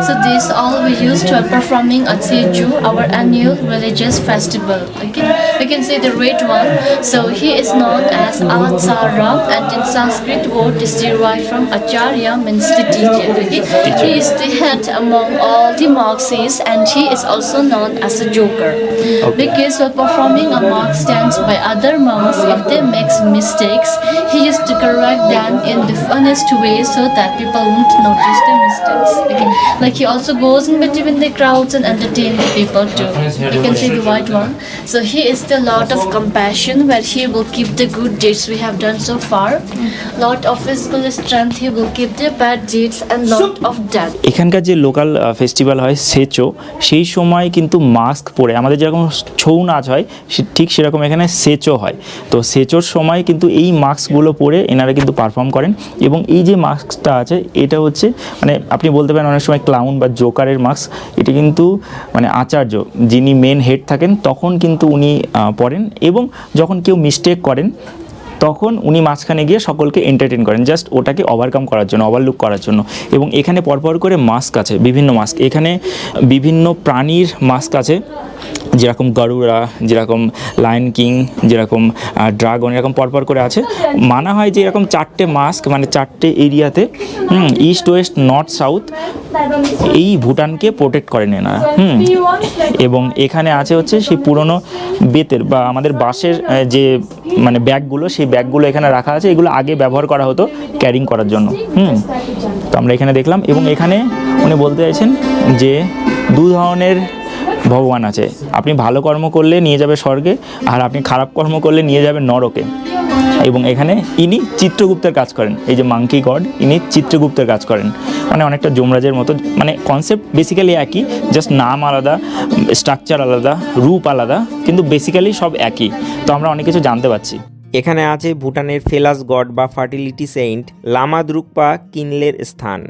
C: So these all we use to performing at Seju, our annual religious festival. Okay, we can see the red one. So he is known as Acharya, and in Sanskrit word is derived from Acharya, means the teacher. Okay, he is the head among all the monks, and he is also known as a joker. Because while performing a monk dance by other monks, if they make mistakes, he used to correct them in the funniest way so that people won't notice the mistakes. Okay, like he also goes in between the crowds and entertain the people too. You can see the white one. So he is the Lord of compassion, where he will keep the good deeds we have done so far. Lord of physical strength, he will keep the bad deeds, and Lord of death.
B: এখানকার যে local festival হয় সেচো, সেই সময় কিন্তু mask পরে আমাদের যেরকম ছৌ নাচ হয় ঠিক সেরকম এখানে সেচো হয়। তো সেচোর সময় কিন্তু এই মাস্কগুলো পরে এনারা কিন্তু পারফর্ম করেন, এবং এই যে মাস্কটা আছে এটা হচ্ছে মানে আপনি বলতে পারেন অনেক সময় ক্লাউন বা জোকারের মাস্ক। এটা কিন্তু মানে আচার্য যিনি মেন হেড থাকেন তখন কিন্তু উনি পরেন, এবং যখন কেউ মিস্টেক করেন তখন উনি মাঝখানে গিয়ে সকলকে এন্টারটেন করেন, জাস্ট ওটাকে ওভারকাম করার জন্য, ওভারলুক করার জন্য। এবং এখানে পরপর করে মাস্ক আছে, বিভিন্ন মাস্ক, এখানে বিভিন্ন প্রাণীর মাস্ক আছে, যেরকম গরুড়া, যেরকম লায়ন কিং, যেরকম ড্রাগন, এরকম পরপর করে আছে। মানা হয় যে এরকম 4টে মাস্ক মানে 4টে এরিয়াতে ইস্ট ওয়েস্ট নর্থ সাউথ এই ভুটানকে প্রোটেক্ট করেন এনারা। এবং এখানে আছে হচ্ছে সেই পুরনো বেতের বা আমাদের বাঁশের যে মানে ব্যাগগুলো, সেই ব্যাগগুলো এখানে রাখা আছে। এগুলো আগে ব্যবহার করা হতো ক্যারিং করার জন্য। তো আমরা এখানে দেখলাম, এবং এখানে উনি বলতে চাইছেন যে 2 ধরনের ভগবান আছে, আপনি ভালো কর্ম করলে নিয়ে যাবে স্বর্গে, আর আপনি খারাপ কর্ম করলে নিয়ে যাবে নরকে। এবং এখানে ইনি চিত্রগুপ্তের কাজ করেন, এই যে মাঙ্কি গড ইনি চিত্রগুপ্তের কাজ করেন, মানে অনেকটা যমরাজের মতো। মানে কনসেপ্ট বেসিক্যালি একই, জাস্ট নাম আলাদা, স্ট্রাকচার আলাদা, রূপ আলাদা, কিন্তু বেসিক্যালি সব একই। তো আমরা অনেক কিছু জানতে পারছি।
A: এখানে আছে ভুটানের ফেলাস গড বা ফার্টিলিটি সেন্ট লামা দ্রুকপা কিনলের স্থান।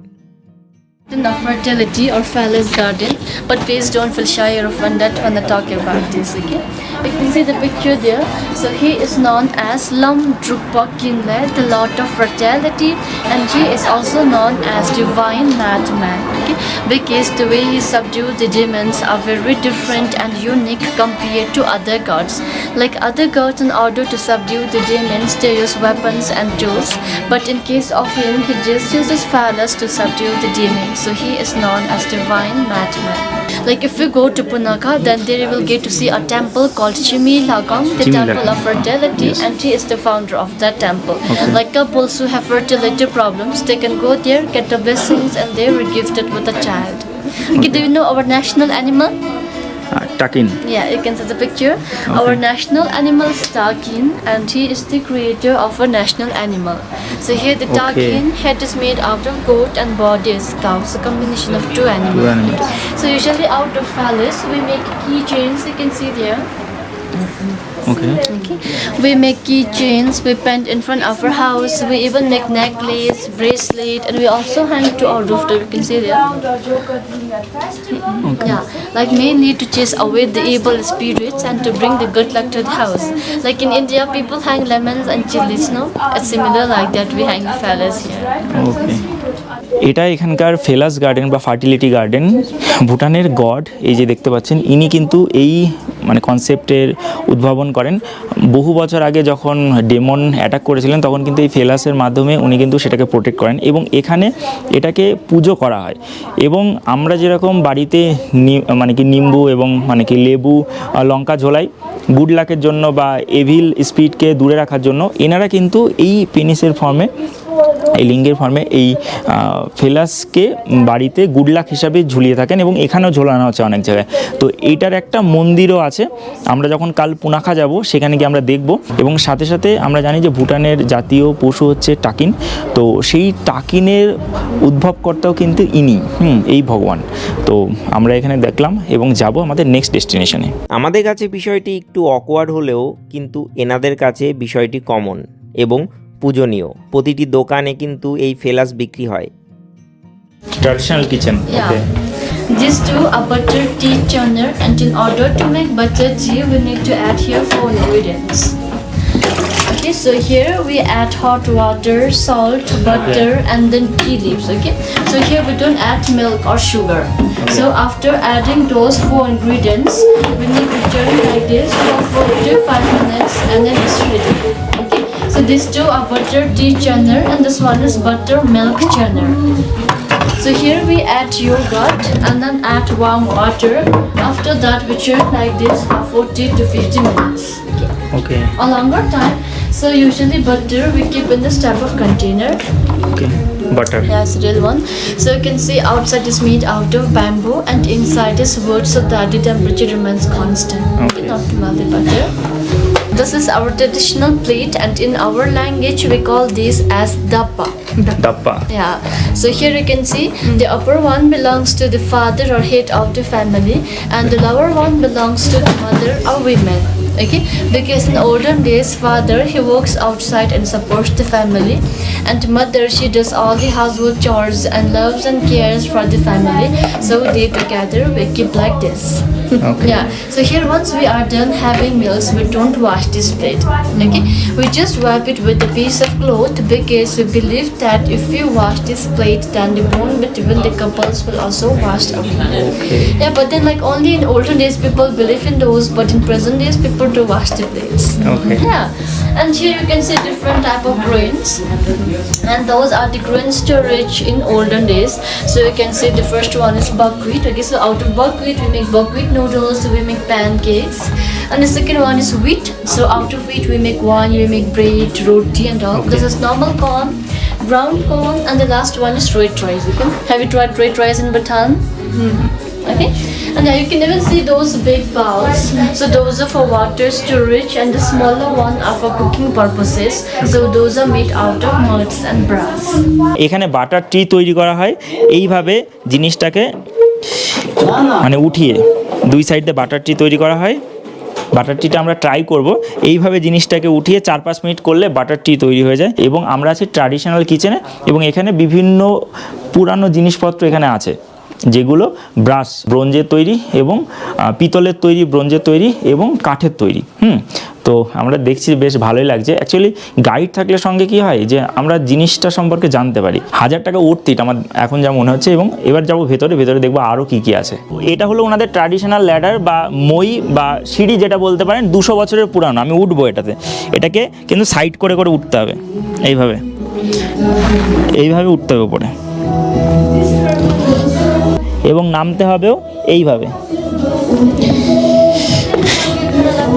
C: Of fertility or phallus garden, but please don't feel shy or offended when I talk about this. Okay, you can see the picture there. So he is known as Lam Drukpa Kinle, the Lord of Fertility, and he is also known as Divine Madman. Okay, because the way he subdued the demons are very different and unique compared to other gods. Like other gods, in order to subdue the demons, they use weapons and tools, but in case of him, he just uses phallus to subdue the demons. So he is known as Divine Madman. Like if you go to Punakha, then there you will get to see a temple called Chimi Lagam, the temple of fertility, and he is the founder of that temple. Like couples who have fertility problems, they can go there, get the blessings, and they were gifted with a child. Okay, do you know our national animal?
B: টাকিন।
C: Yeah, you can see the picture. Our national animal is takin, and he is the creator of a national animal. So here the takin head is made out of goat and body is cow. So combination of two animals. So usually out of phallus we make keychains. You can see there.
B: Okay.
C: Okay. We make keychains, we paint in front of our house, we even make necklace, bracelet, and we also hang to our rooftop. You can see there. Yeah, like mainly to chase away the evil spirits and to bring the good luck to the house. Like in India, people hang lemons and chilies, no? It's similar like that. We hang phallus here.
B: ওকে, এটা এখানকার ফেলাস garden বা fertility garden. ভুটানের god এই যে দেখতে পাচ্ছেন, ইনি কিন্তু এই মানে কনসেপ্টের উদ্ভাবন করেন। বহু বছর আগে যখন ডেমন অ্যাটাক করেছিলেন তখন কিন্তু এই ফেলাসের মাধ্যমে উনি কিন্তু সেটাকে প্রোটেক্ট করেন এবং এখানে এটাকে পুজো করা হয়। এবং আমরা যেরকম বাড়িতে মানে কি নিম্বু এবং মানে কি লেবু লঙ্কা ঝোলাই গুড লাকের জন্য বা এভিল স্পিরিটকে দূরে রাখার জন্য, এনারা কিন্তু এই পেনিসের ফর্মে, এই লিঙ্গের ফর্মে এই ফেলাসকে বাড়িতে গুড লাক হিসাবে ঝুলিয়ে থাকেন এবং এখানেও ঝোলানো হচ্ছে অনেক জায়গায়। তো এইটার একটা মন্দিরও আছে, আমরা যখন কাল পুনাখা যাব সেখানে গিয়ে আমরা দেখব। এবং সাথে সাথে আমরা জানি যে ভুটানের জাতীয় পশু হচ্ছে টাকিন, তো সেই টাকিনের উদ্ভবকর্তাও কিন্তু ইনি, এই ভগবান। তো আমরা এখানে দেখলাম এবং যাব আমাদের নেক্সট ডেস্টিনেশনে।
A: আমাদের কাছে বিষয়টি একটু অকওয়ার্ড হলেও কিন্তু এনাদের কাছে বিষয়টি কমন এবং পূজনীয়। প্রতিটি দোকানে কিন্তু এই ফেলাস বিক্রি হয়।
B: Traditional kitchen.
C: Yeah. These two are butter tea churner, and in order to make butter tea, we need to add here 4 ingredients. Okay, so here we add hot water, salt, butter, and then tea leaves. Okay, so here we don't add milk or sugar. So after adding those 4 ingredients, we need to turn like this for 4 to 5 minutes, and then it's ready. Okay, so these two are butter tea churner, and this one is butter milk churner. So here we add yogurt and then add warm water. After that we churn like this for 40 to 50 minutes.
B: Okay,
C: A longer time. So usually butter we keep in this type of container.
B: Okay, butter.
C: Yes, real one. So you can see outside is made out of bamboo and inside is wood, so that the temperature remains constant.
B: Okay.
C: Not to melt the butter. This is our traditional plate, and in our language we call this as dappa.
B: দাপ্পা।
C: Yeah, so here you can see the upper one belongs to the father or head of the family, and the lower one belongs to the mother or women. Okay, because in olden days father he works outside and supports the family, and mother she does all the household chores and loves and cares for the family, so they together we keep like this.
B: Okay.
C: Yeah, so here once we are done having meals, we don't wash this plate. Okay, we just wipe it with a piece of cloth, because we believe that if you wash this plate, then the bond between the couples will also wash away.
B: Okay.
C: Yeah, but then like only in olden days people believe in those, but in present days people do wash the plates.
B: Okay.
C: Yeah, and here you can see different type of grains, and those are the grains storage in olden days. So you can see the first one is buckwheat. Okay, so out of buckwheat we make buckwheat noodles, we make pancakes, and the second one is wheat. So out of wheat we make wine, we make bread, roti, and all.
B: Okay.
C: This is normal corn, brown corn, and the last one is red rice. Okay, have you tried red rice in Bhutan? Okay, and now you can even see those big bowls. So those are for water storage, and the smaller one are for cooking purposes. So those are made out of muds and brass.
B: এখানে butter টি তৈরি করা হয় এইভাবে, জিনিসটাকে মানে উঠিয়ে দুই সাইডে বাটার টি তৈরি করা হয়। বাটার টিটা আমরা ট্রাই করব। এইভাবে জিনিসটাকে উঠিয়ে 4-5 মিনিট করলে বাটার টি তৈরি হয়ে যায়। এবং আমরা আছি ট্র্যাডিশনাল কিচেনে, এবং এখানে বিভিন্ন পুরানো জিনিসপত্র এখানে আছে, যেগুলো ব্রাশ ব্রোঞ্জের তৈরি এবং পিতলের তৈরি, ব্রোঞ্জের তৈরি এবং কাঠের তৈরি। তো আমরা দেখছি বেশ ভালোই লাগছে। অ্যাকচুয়ালি গাইড থাকলে সঙ্গে কি হয় যে আমরা জিনিসটা সম্পর্কে জানতে পারি। 1000 টাকা উঠতি আমার এখন যা মনে হচ্ছে। এবং এবার যাবো ভেতরে দেখবো আরও কী কী আছে। এটা হলো ওনাদের ট্র্যাডিশনাল ল্যাডার বা মই বা সিঁড়ি যেটা বলতে পারেন, 200 বছরের পুরানো। আমি উঠবো এটাকে কিন্তু সাইড করে করে উঠতে হবে, এইভাবে উঠতে হবে উপরে, এবং নামতে হবেও এইভাবে।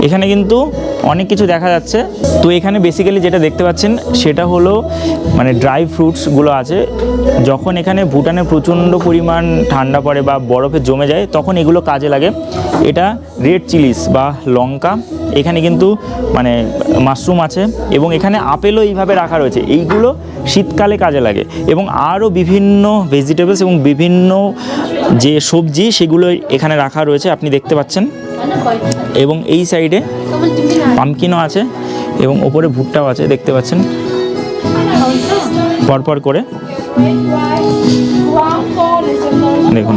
B: এখানে কিন্তু অনেক কিছু দেখা যাচ্ছে। তো এখানে বেসিক্যালি যেটা দেখতে পাচ্ছেন সেটা হলো মানে ড্রাই ফ্রুটসগুলো আছে। যখন এখানে ভুটানে প্রচণ্ড পরিমাণ ঠান্ডা পড়ে বা বরফে জমে যায় তখন এগুলো কাজে লাগে। এটা রেড চিলিস বা লঙ্কা, এখানে কিন্তু মানে মাশরুম আছে এবং এখানে আপেলও এইভাবে রাখা রয়েছে। এইগুলো শীতকালে কাজে লাগে এবং আরও বিভিন্ন ভেজিটেবলস এবং বিভিন্ন যে সবজি সেগুলো এখানে রাখা রয়েছে আপনি দেখতে পাচ্ছেন। এবং এই সাইডে পামকিনও আছে এবং ওপরে ভুট্টাও আছে দেখতে পাচ্ছেন পরপর করে। দেখুন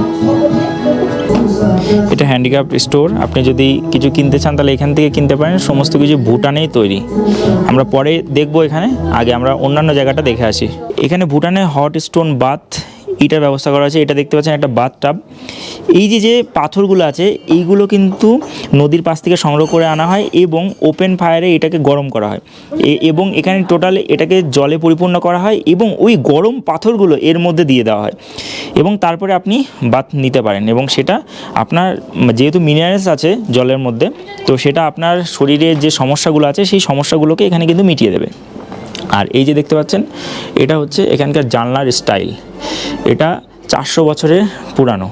B: এটা হ্যান্ডিক্রাফট স্টোর। আপনি যদি কিছু কিনতে চান তাহলে এখান থেকে কিনতে পারেন। সমস্ত কিছু ভুটানেই তৈরি। আমরা পরে দেখব, এখানে আগে আমরা অন্যান্য জায়গাটা দেখে আসি। এখানে ভুটানে হট স্টোন বাথ এটার ব্যবস্থা করা আছে। এটা দেখতে পাচ্ছেন একটা বাথ টাব। এই যে পাথরগুলো আছে এইগুলো কিন্তু নদীর পাশ থেকে সংগ্রহ করে আনা হয় এবং ওপেন ফায়ারে এটাকে গরম করা হয় এবং এখানে টোটাল এটাকে জলে পরিপূর্ণ করা হয় এবং ওই গরম পাথরগুলো এর মধ্যে দিয়ে দেওয়া হয় এবং তারপরে আপনি বাথ নিতে পারেন এবং সেটা আপনার যেহেতু মিনারেলস আছে জলের মধ্যে, তো সেটা আপনার শরীরের যে সমস্যাগুলো আছে সেই সমস্যাগুলোকে এখানে কিন্তু মিটিয়ে দেবে। আর এই যে দেখতে পাচ্ছেন এটা হচ্ছে এখানকার জানলার স্টাইল। এটা 400 বছরের পুরানো।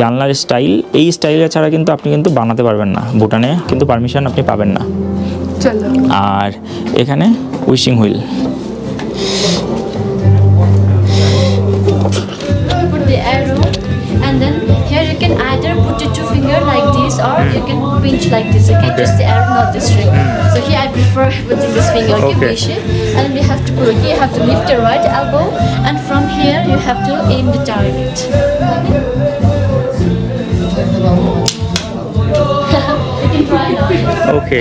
B: জানলার স্টাইল, এই স্টাইলে ছাড়া কিন্তু আপনি কিন্তু বানাতে পারবেন না, ভুটানে কিন্তু পারমিশন আপনি পাবেন না। আর এখানে wishing wheel.
C: And then here you can either put your 2 finger like this or you can pinch like this, okay? Just the arrow, not the string. So here I prefer putting this finger, okay? Push it. And we have to put, okay? You have to lift your right elbow and from here you have to aim the target.
B: ওকে,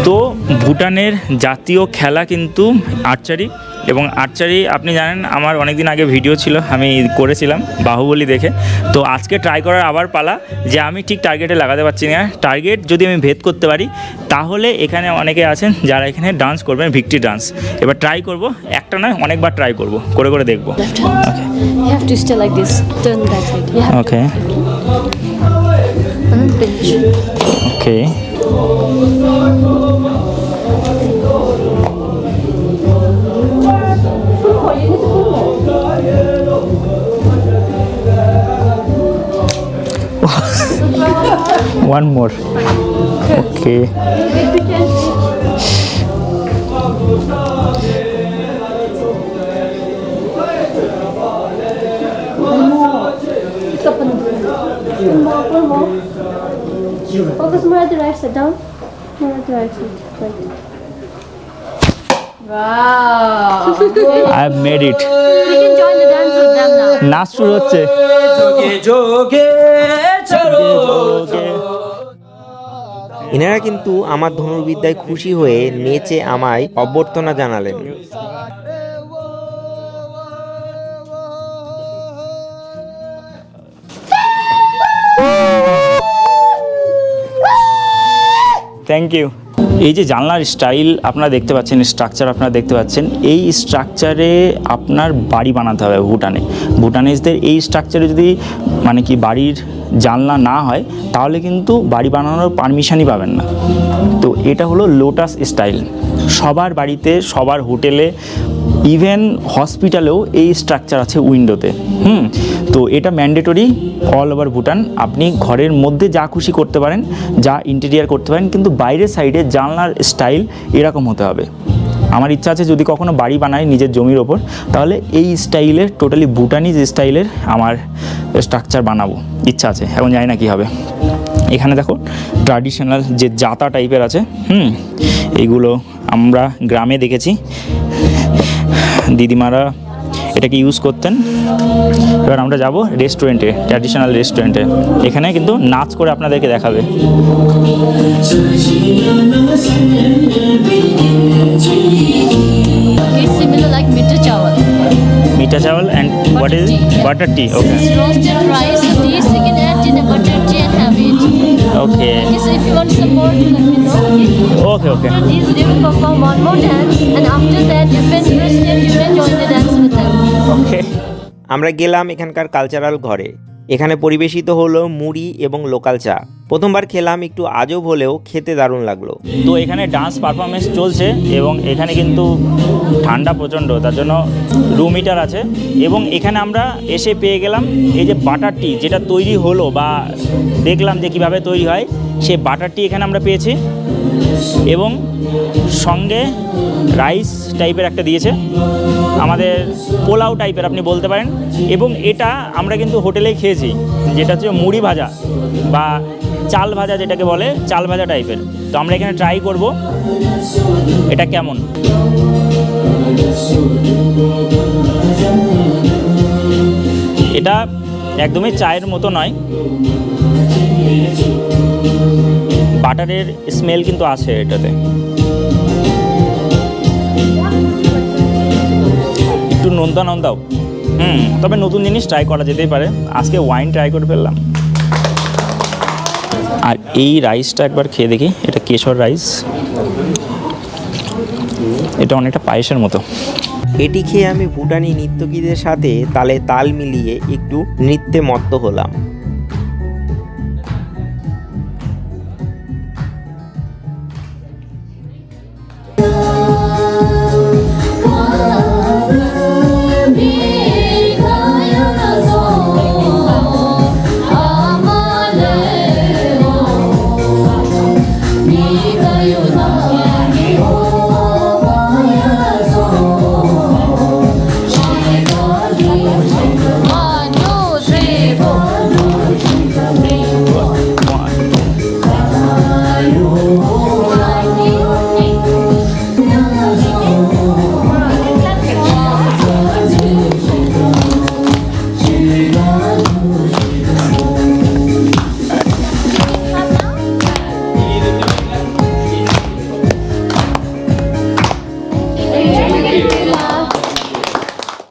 B: তো ভুটানের জাতীয় খেলা কিন্তু archery এবং archery আপনি জানেন আমার অনেক দিন আগে ভিডিও ছিল, আমি করেছিলাম বাহুবলী দেখে। তো আজকে ট্রাই করার আবার পালা যে আমি ঠিক টার্গেটে লাগাতে পারছি না। টার্গেট যদি আমি ভেদ করতে পারি তাহলে এখানে অনেকে আছেন যারা এখানে ডান্স করবেন, ভিক্টরি ডান্স। এবার ট্রাই করব, একটা নয় অনেকবার ট্রাই করব, করে করে দেখব।
C: You have to stay like this, turn that side.
B: Okay
C: And pinch.
B: Okay one more. Okay.
C: Focus more at the right side, down. More at the right side. Right. Wow.
B: I have made it.
C: We can join the dance with them now.
B: নাচ শুরু হচ্ছে।
A: এনারা কিন্তু আমার ধনুর্বিদ্যায় খুশি হয়ে নেচে আমায় অভ্যর্থনা জানালেন।
B: Thank you. এই যে জানলার স্টাইল আপনারা দেখতে পাচ্ছেন, স্ট্রাকচার আপনারা দেখতে পাচ্ছেন, এই স্ট্রাকচারে আপনার বাড়ি বানাতে হবে ভুটানে। ভুটানিজদের এই স্ট্রাকচারে যদি মানে কি বাড়ির জানলা না হয় তাহলে কিন্তু বাড়ি বানানোর পারমিশনই পাবেন না। তো এটা হলো লোটাস স্টাইল। সবার বাড়িতে, সবার হোটেলে, ইভেন হসপিটালেও এই স্ট্রাকচার আছে উইন্ডোতে। তো এটা ম্যান্ডেটরি অল ওভার ভুটান। আপনি ঘরের মধ্যে যা খুশি করতে পারেন, যা ইন্টেরিয়ার করতে পারেন, কিন্তু বাইরের সাইডে জানলার স্টাইল এরকম হতে হবে। আমার ইচ্ছা আছে যদি কখনো বাড়ি বানাই নিজের জমির ওপর তাহলে এই স্টাইলের, টোটালি ভুটানিজ স্টাইলের আমার স্ট্রাকচার বানাবো, ইচ্ছা আছে। এখন জানি না কী হবে। এখানে দেখো ট্র্যাডিশনাল যে জাতা টাইপের আছে, এইগুলো আমরা গ্রামে দেখেছি দিদিমারা এটাকে ইউজ করতেন। এবার আমরা যাব রেস্টুরেন্টে, ট্র্যাডিশনাল রেস্টুরেন্টে। এখানে কিন্তু নাচ করে আপনাদেরকে দেখাবে।
C: It's similar like mita chawal.
B: Mita chawal and what is
C: Butter tea, yeah.
B: butter tea?
C: This
B: Okay.
C: is roasted rice. So these you can add in a butter tea and have it.
B: Okay.
C: Okay, so if you want support, let me know.
B: Okay, okay.
C: After this, they will perform one more dance, and after that, you can rest and you can join the dance with them.
B: Okay.
A: আমরা গেলাম এখানকার cultural ঘরে। এখানে পরিবেশিত হলো মুড়ি এবং local চা। প্রথমবার খেলাম, একটু আজব হলেও খেতে দারুণ লাগলো।
B: তো এখানে ডান্স পারফরমেন্স চলছে এবং এখানে কিন্তু ঠান্ডা প্রচণ্ড, তার জন্য রুম হিটার আছে। এবং এখানে আমরা এসে পেয়ে গেলাম এই যে বাটার টি, যেটা তৈরি হলো বা দেখলাম যে কিভাবে তৈরি হয়, সেই বাটার টি এখানে আমরা পেয়েছি। এবং সঙ্গে রাইস টাইপের একটা দিয়েছে, আমাদের পোলাও টাইপের আপনি বলতে পারেন। এবং এটা আমরা কিন্তু হোটেলেই খেয়েছি, যেটা হচ্ছে মুড়ি ভাজা বা চাল ভাজা, যেটাকে বলে চাল ভাজা টাইপের। তো আমরা এখানে ট্রাই করব এটা কেমন। এটা একদমই চায়ের মতো নয়, বাটারের স্মেল কিন্তু আছে এটাতে। একটু নোনতা নোনতাও, তবে নতুন জিনিস ট্রাই করা যেতেই পারে। আজকে ওয়াইন ট্রাই করে ফেললাম। আর এই রাইসটা একবার খেয়ে দেখি, এটা কেশর রাইস, এটা অনেকটা পায়েসের মতো।
A: এটি খেয়ে আমি ভুটানি নৃত্যকীদের সাথে তালে তাল মিলিয়ে একটু নৃত্যে মত্ত হলাম।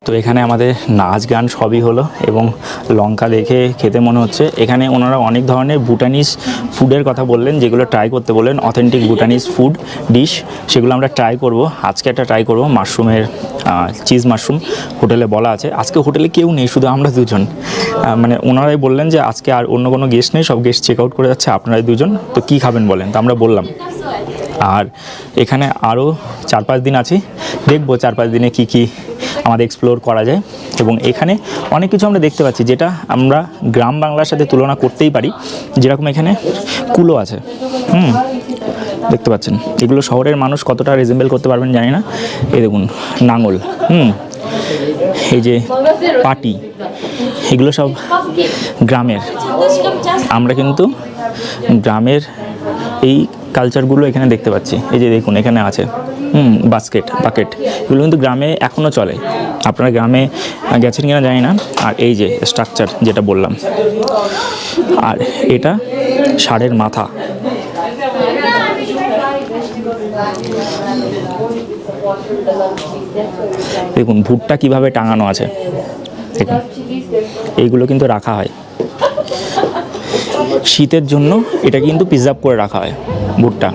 B: তো এখানে আমাদের নাচ গান সবই হলো এবং লঙ্কা দেখে খেতে মনে হচ্ছে। এখানে ওনারা অনেক ধরনের ভুটানিজ ফুডের কথা বললেন, যেগুলো ট্রাই করতে বললেন, অথেন্টিক ভুটানিজ ফুড ডিশ, সেগুলো আমরা ট্রাই করব। আজকে একটা ট্রাই করব মাশরুমের চিজ মাশরুম, হোটেলে বলা আছে। আজকে হোটেলে কেউ নেই, শুধু আমরা দুজন। মানে ওনারাই বললেন যে আজকে আর অন্য কোনো গেস্ট নেই, সব গেস্ট চেক আউট করে যাচ্ছে, আপনারাই দুজন, তো কী খাবেন বলেন। তো আমরা বললাম। আর এখানে আরও 4-5 দিন আছি, দেখবো 4-5 দিনে কী কী আমাদের এক্সপ্লোর করা যায়। এবং এখানে অনেক কিছু আমরা দেখতে পাচ্ছি যেটা আমরা গ্রাম বাংলার সাথে তুলনা করতেই পারি। যেরকম এখানে কুলো আছে, দেখতে পাচ্ছেন। এগুলো শহরের মানুষ কতটা রিজেম্বল করতে পারবেন জানি না। এই দেখুন নাঙল, এই যে পাটি, এগুলো সব গ্রামের। আমরা কিন্তু গ্রামের এই কালচারগুলো এখানে দেখতে পাচ্ছি। এই যে দেখুন এখানে আছে বাকেট, এগুলো কিন্তু গ্রামে এখনও চলে। আপনারা গ্রামে গেছেন কিনা জানি না। আর এই যে স্ট্রাকচার যেটা বললাম, আর এটা ষাঁড়ের মাথা। দেখুন ভুট্টা কিভাবে টাঙানো আছে, দেখুন এইগুলো কিন্তু রাখা হয় শীতের জন্য, এটা কিন্তু প্রিজার্ভ করে রাখা হয় ভুট্টা।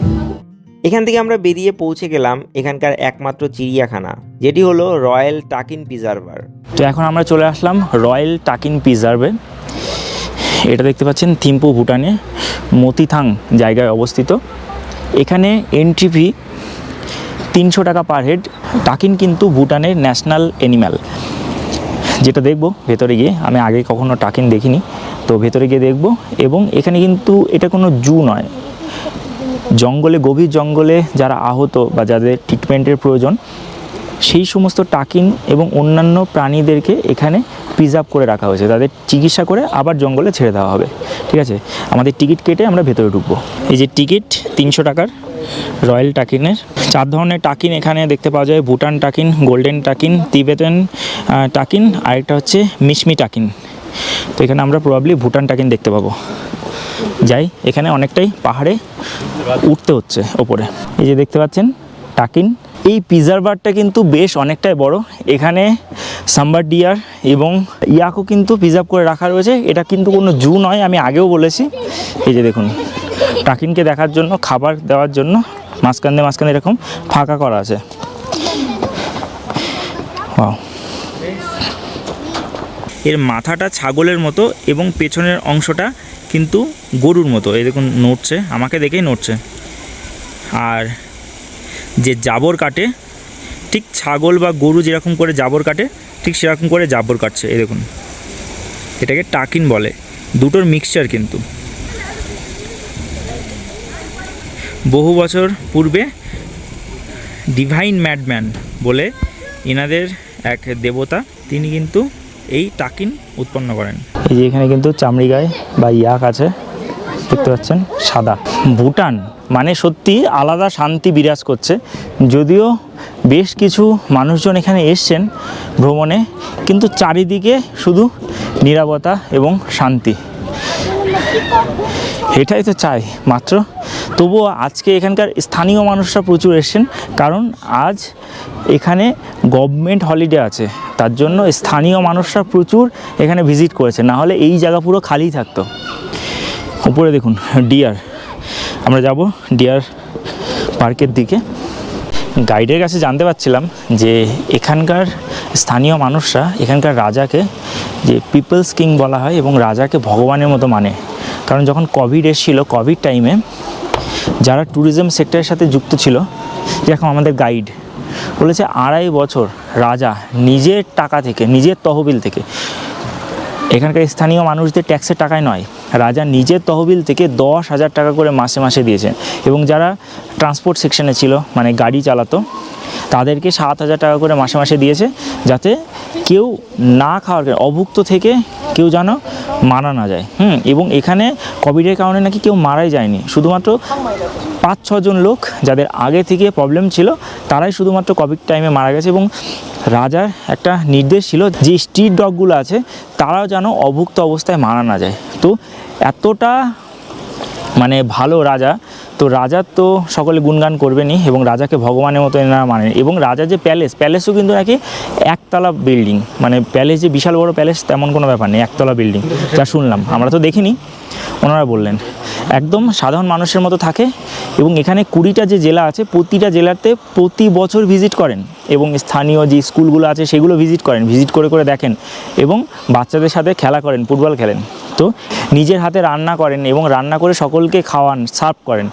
A: এখান থেকে আমরা বেরিয়ে পৌঁছে গেলাম এখানকার একমাত্র চিড়িয়াখানা, যেটি হলো রয়্যাল টাকিন প্রিজার্ভার।
B: তো এখন আমরা চলে আসলাম রয়্যাল টাকিন প্রিজার্ভে। এটা দেখতে পাচ্ছেন থিম্পু, ভুটানে মতিথাং জায়গায় অবস্থিত। এখানে এন্ট্রি ফি 300 টাকা পার হেড। টাকিন কিন্তু ভুটানের ন্যাশনাল অ্যানিম্যাল, যেটা দেখব ভেতরে গিয়ে। আমি আগে কখনো টাকিন দেখিনি, তো ভেতরে গিয়ে দেখব। এবং এখানে কিন্তু এটা কোনো জু নয়, জঙ্গলে, গভীর জঙ্গলে যারা আহত বা যাদের ট্রিটমেন্টের প্রয়োজন, সেই সমস্ত টাকিন এবং অন্যান্য প্রাণীদেরকে এখানে প্রিজার্ভ করে রাখা হয়েছে। তাদের চিকিৎসা করে আবার জঙ্গলে ছেড়ে দেওয়া হবে। ঠিক আছে, আমাদের টিকিট কেটে আমরা ভেতরে ঢুকবো। এই যে টিকিট 300 টাকার রয়্যাল টাকিনের। 4 ধরনের টাকিন এখানে দেখতে পাওয়া যায়: ভুটান টাকিন, গোল্ডেন টাকিন, তিবেটান টাকিন, আরেকটা হচ্ছে মিশমি টাকিন। তো এখানে আমরা প্রবাবলি ভুটান টাকিন দেখতে পাবো। যাই, এখানে অনেকটাই পাহাড়ে উঠতে হচ্ছে ওপরে। এই যে দেখতে পাচ্ছেন টাকিন। এই প্রিজার্ভারটা কিন্তু বেশ অনেকটাই বড়। এখানে সাম্বার ডিয়ার এবং ইয়াকও কিন্তু প্রিজার্ভ করে রাখা রয়েছে। এটা কিন্তু কোনো জু নয়, আমি আগেও বলেছি। এই যে দেখুন, টাকিনকে দেখার জন্য, খাবার দেওয়ার জন্য মাঝখানে এরকম ফাঁকা করা আছে। এর মাথাটা ছাগলের মতো এবং পেছনের অংশটা কিন্তু গরুর মতো। এই দেখুন নড়ছে, আমাকে দেখেই নড়ছে। আর যে জাবর কাটে ঠিক ছাগল বা গরু যেরকম করে জাবর কাটে ঠিক সেরকম করে জাবর কাটছে। এই দেখুন, এটাকে টাকিন বলে, দুটোর মিক্সচার কিন্তু। বহু বছর পূর্বে ডিভাইন ম্যাডম্যান বলে এনাদের এক দেবতা, তিনি কিন্তু এই টাকিন উৎপন্ন করেন। এই যে এখানে কিন্তু চামড়ি গায়ে বা ইয়াক আছে, দেখতে পাচ্ছেন সাদা। ভুটান মানে সত্যি আলাদা শান্তি বিরাজ করছে। যদিও বেশ কিছু মানুষজন এখানে এসছেন ভ্রমণে, কিন্তু চারিদিকে শুধু নীরবতা এবং শান্তি। এটাই তো চাই মাত্র। তবুও আজকে এখানকার স্থানীয় মানুষরা প্রচুর এসছেন, কারণ আজ এখানে গভর্নমেন্ট হলিডে আছে, তার জন্য স্থানীয় মানুষরা প্রচুর এখানে ভিজিট করেছে, না হলে এই জায়গা পুরো খালি থাকতো। উপরে দেখুন ডিয়ার, আমরা যাব ডিয়ার পার্কের দিকে। গাইডের কাছে জানতে পারছিলাম যে এখানকার স্থানীয় মানুষরা এখানকার রাজাকে যে পিপলস কিং বলা হয় এবং রাজাকে ভগবানের মতো মানে। কারণ যখন কোভিড এসেছিল, কোভিড টাইমে যারা ট্যুরিজম সেক্টরের সাথে যুক্ত ছিল, যেরকম আমাদের গাইড বলেছে 2.5 বছর রাজা নিজের টাকা থেকে, নিজের তহবিল থেকে, এখানকার স্থানীয় মানুষদের ট্যাক্সের টাকায় নয়, রাজা নিজের তহবিল থেকে 10,000 টাকা করে মাসে মাসে দিয়েছেন। এবং যারা ট্রান্সপোর্ট সেকশনে ছিল, মানে গাড়ি চালাতো, তাদেরকে 7,000 টাকা করে মাসে মাসে দিয়েছে, যাতে কেউ না খাওয়ার, অভুক্ত থেকে কেউ যেন মারা না যায়। এবং এখানে কোভিডের কারণে নাকি কেউ মারাই যায়নি, শুধুমাত্র 5-6 জন লোক যাদের আগে থেকে প্রবলেম ছিল তারাই শুধুমাত্র কোভিড টাইমে মারা গেছে। এবং রাজার একটা নির্দেশ ছিল যে স্ট্রিট ডগগুলো আছে তারাও যেন অভুক্ত অবস্থায় মারা না যায়। তো এতটা মানে ভালো রাজা, তো রাজার তো সকলে গুণগান করবেনই এবং রাজাকে ভগবানের মতো এনারা মানেন। এবং রাজার যে প্যালেসও কিন্তু নাকি একতলা বিল্ডিং, মানে প্যালেস যে বিশাল বড় প্যালেস তেমন কোনো ব্যাপার নেই, একতলা বিল্ডিং, যা শুনলাম, আমরা তো দেখিনি, ওনারা বললেন। একদম সাধারণ মানুষের মতো থাকে। এবং এখানে 20টা যে জেলা আছে, প্রতিটা জেলাতে প্রতি বছর ভিজিট করেন এবং স্থানীয় যে স্কুলগুলো আছে সেগুলো ভিজিট করেন, ভিজিট করে করে দেখেন এবং বাচ্চাদের সাথে খেলা করেন, ফুটবল খেলেন। তো নিজের হাতে রান্না করেন এবং রান্না করে সকলকে খাওয়ান, সার্ভ করেন।